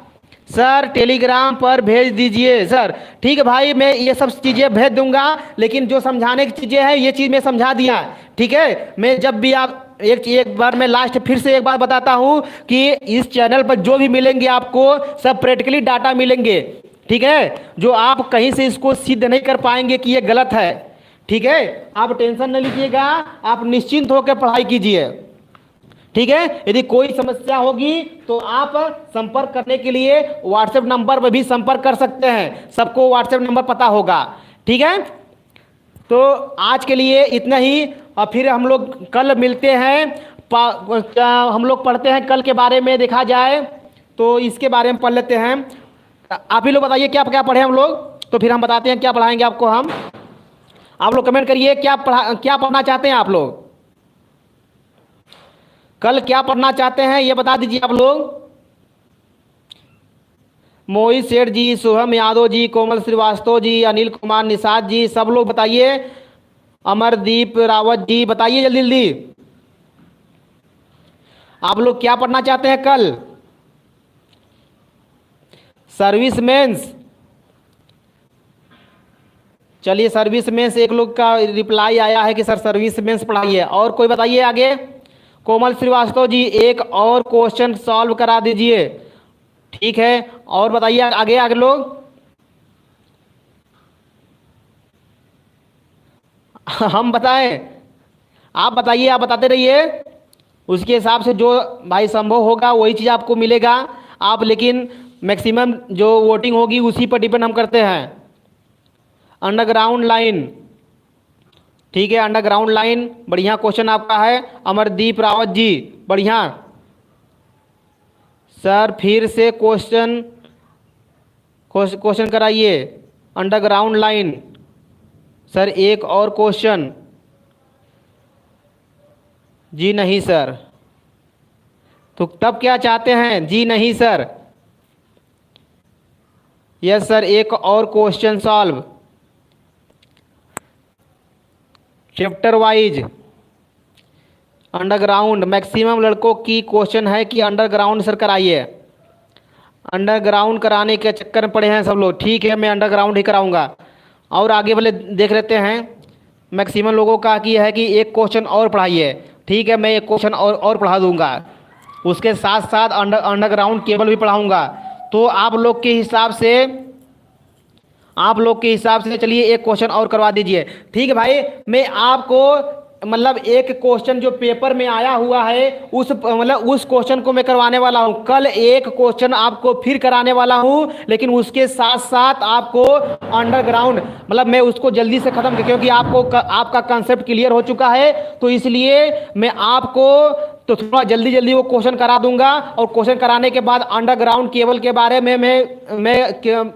सर टेलीग्राम पर भेज दीजिए सर। ठीक है भाई, मैं ये सब चीज़ें भेज दूंगा, लेकिन जो समझाने की चीज़ें हैं ये चीज़ मैं समझा दिया। ठीक है, मैं जब भी आप एक बार मैं लास्ट फिर से एक बार बताता हूँ कि इस चैनल पर जो भी मिलेंगे आपको सब प्रैक्टिकली डाटा मिलेंगे। ठीक है, जो आप कहीं से इसको सिद्ध नहीं कर पाएंगे कि ये गलत है। ठीक है, आप टेंशन न लीजिएगा, आप निश्चिंत होकर पढ़ाई कीजिए। ठीक है, यदि कोई समस्या होगी तो आप संपर्क करने के लिए व्हाट्सएप नंबर पर भी संपर्क कर सकते हैं। सबको व्हाट्सएप नंबर पता होगा। ठीक है, तो आज के लिए इतना ही, और फिर हम लोग कल मिलते हैं। हम लोग पढ़ते हैं कल के बारे में, देखा जाए तो इसके बारे में पढ़ लेते हैं। आप ही लोग बताइए क्या क्या पढ़े हम लोग, तो फिर हम बताते हैं क्या पढ़ाएंगे आपको हम। आप लोग कमेंट करिए क्या पढ़ना चाहते हैं आप लोग, कल क्या पढ़ना चाहते हैं ये बता दीजिए आप लोग। मोहित सेठ जी, शुभम यादव जी, कोमल श्रीवास्तव जी, अनिल कुमार निषाद जी, सब लोग बताइए। अमरदीप रावत जी बताइए जल्दी जल्दी, आप लोग क्या पढ़ना चाहते हैं कल? सर्विस मेंस, चलिए सर्विस मेंस एक लोग का रिप्लाई आया है कि सर सर्विस मेंस पढ़ाइए। और कोई बताइए आगे। कोमल श्रीवास्तव जी एक और क्वेश्चन सॉल्व करा दीजिए। ठीक है, और बताइए आगे आगे लोग। हम बताएं? आप बताइए, आप बताते रहिए, उसके हिसाब से जो भाई संभव होगा वही चीज़ आपको मिलेगा। आप लेकिन मैक्सिमम जो वोटिंग होगी उसी पर डिपेंड हम करते हैं। अंडरग्राउंड लाइन, ठीक है, अंडरग्राउंड लाइन बढ़िया क्वेश्चन आपका है। अमरदीप रावत जी बढ़िया। सर फिर से क्वेश्चन कराइए अंडरग्राउंड लाइन। सर एक और क्वेश्चन। जी नहीं सर, तो तब क्या चाहते हैं? जी नहीं सर। यस सर, एक और question solve chapter wise underground. Maximum लड़कों की क्वेश्चन है कि अंडरग्राउंड सर कराइए। अंडरग्राउंड कराने के चक्कर में पड़े हैं सब लोग। ठीक है, मैं अंडरग्राउंड ही कराऊंगा। और आगे वाले देख लेते हैं। मैक्सिमम लोगों का कि है कि एक क्वेश्चन और पढ़ाइए। ठीक है, मैं एक क्वेश्चन और पढ़ा दूंगा, उसके साथ साथ अंडरग्राउंड केबल भी पढ़ाऊंगा। तो आप लोग के हिसाब से चलिए एक क्वेश्चन और करवा दीजिए। ठीक है भाई, मैं आपको मतलब एक क्वेश्चन जो पेपर में आया हुआ है उस क्वेश्चन को मैं करवाने वाला हूं। कल एक क्वेश्चन आपको फिर कराने वाला हूं, लेकिन उसके साथ साथ आपको अंडरग्राउंड मैं उसको जल्दी से खत्म, क्योंकि आपका कंसेप्ट क्लियर हो चुका है, तो इसलिए मैं आपको तो थोड़ा जल्दी जल्दी वो क्वेश्चन करा दूंगा। और क्वेश्चन कराने के बाद अंडरग्राउंड केबल के बारे में मैं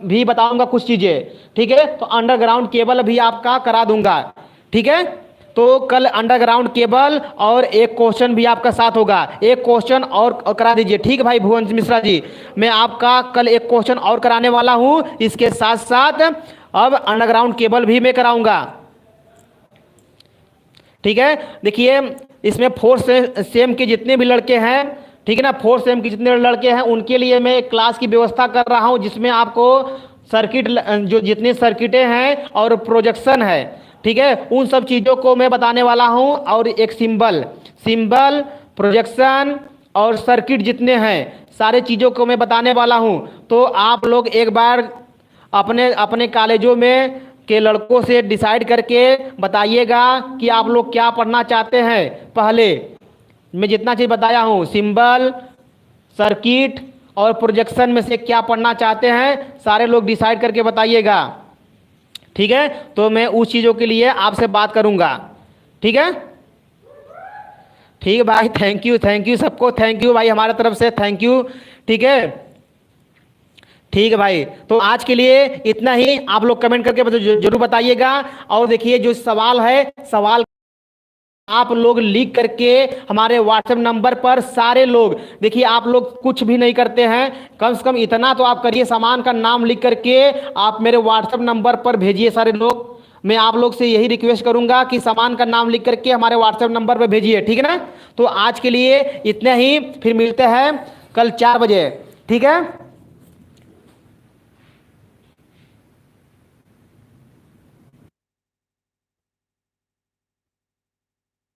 भी बताऊंगा कुछ चीज़ें। ठीक है, तो अंडरग्राउंड केबल भी आपका करा दूंगा। ठीक है, तो कल अंडरग्राउंड केबल और एक क्वेश्चन भी आपका साथ होगा। एक क्वेश्चन और करा दीजिए। ठीक है भाई भुवन मिश्रा जी, मैं आपका कल एक क्वेश्चन और कराने वाला हूं, इसके साथ साथ अब अंडरग्राउंड केबल भी मैं कराऊंगा। ठीक है, देखिए इसमें 4th सेम के जितने भी लड़के हैं, ठीक है ना, 4th सेम के जितने लड़के हैं उनके लिए मैं क्लास की व्यवस्था कर रहा हूं, जिसमें आपको सर्किट जो जितनी सर्किटें हैं और प्रोजेक्शन है, ठीक है, उन सब चीज़ों को मैं बताने वाला हूं। और एक सिंबल प्रोजेक्शन और सर्किट जितने हैं सारे चीज़ों को मैं बताने वाला हूं। तो आप लोग एक बार अपने कॉलेजों में के लड़कों से डिसाइड करके बताइएगा कि आप लोग क्या पढ़ना चाहते हैं। पहले मैं जितना चीज़ बताया हूँ सिंबल, सर्किट और प्रोजेक्शन में से क्या पढ़ना चाहते हैं, सारे लोग डिसाइड करके बताइएगा। ठीक है, तो मैं उस चीज़ों के लिए आपसे बात करूँगा। ठीक है, ठीक है भाई, थैंक यू सबको, थैंक यू भाई, हमारे तरफ से थैंक यू। ठीक है, ठीक है भाई, तो आज के लिए इतना ही। आप लोग कमेंट करके जरूर बताइएगा। और देखिए जो सवाल है, सवाल आप लोग लिख करके हमारे व्हाट्सएप नंबर पर सारे लोग, देखिए आप लोग कुछ भी नहीं करते हैं, कम से कम इतना तो आप करिए, सामान का नाम लिख करके आप मेरे व्हाट्सएप नंबर पर भेजिए सारे लोग। मैं आप लोग से यही रिक्वेस्ट करूंगा कि सामान का नाम लिख करके हमारे व्हाट्सएप नंबर पर भेजिए। ठीक है ना, तो आज के लिए इतना ही, फिर मिलते हैं कल 4 बजे। ठीक है।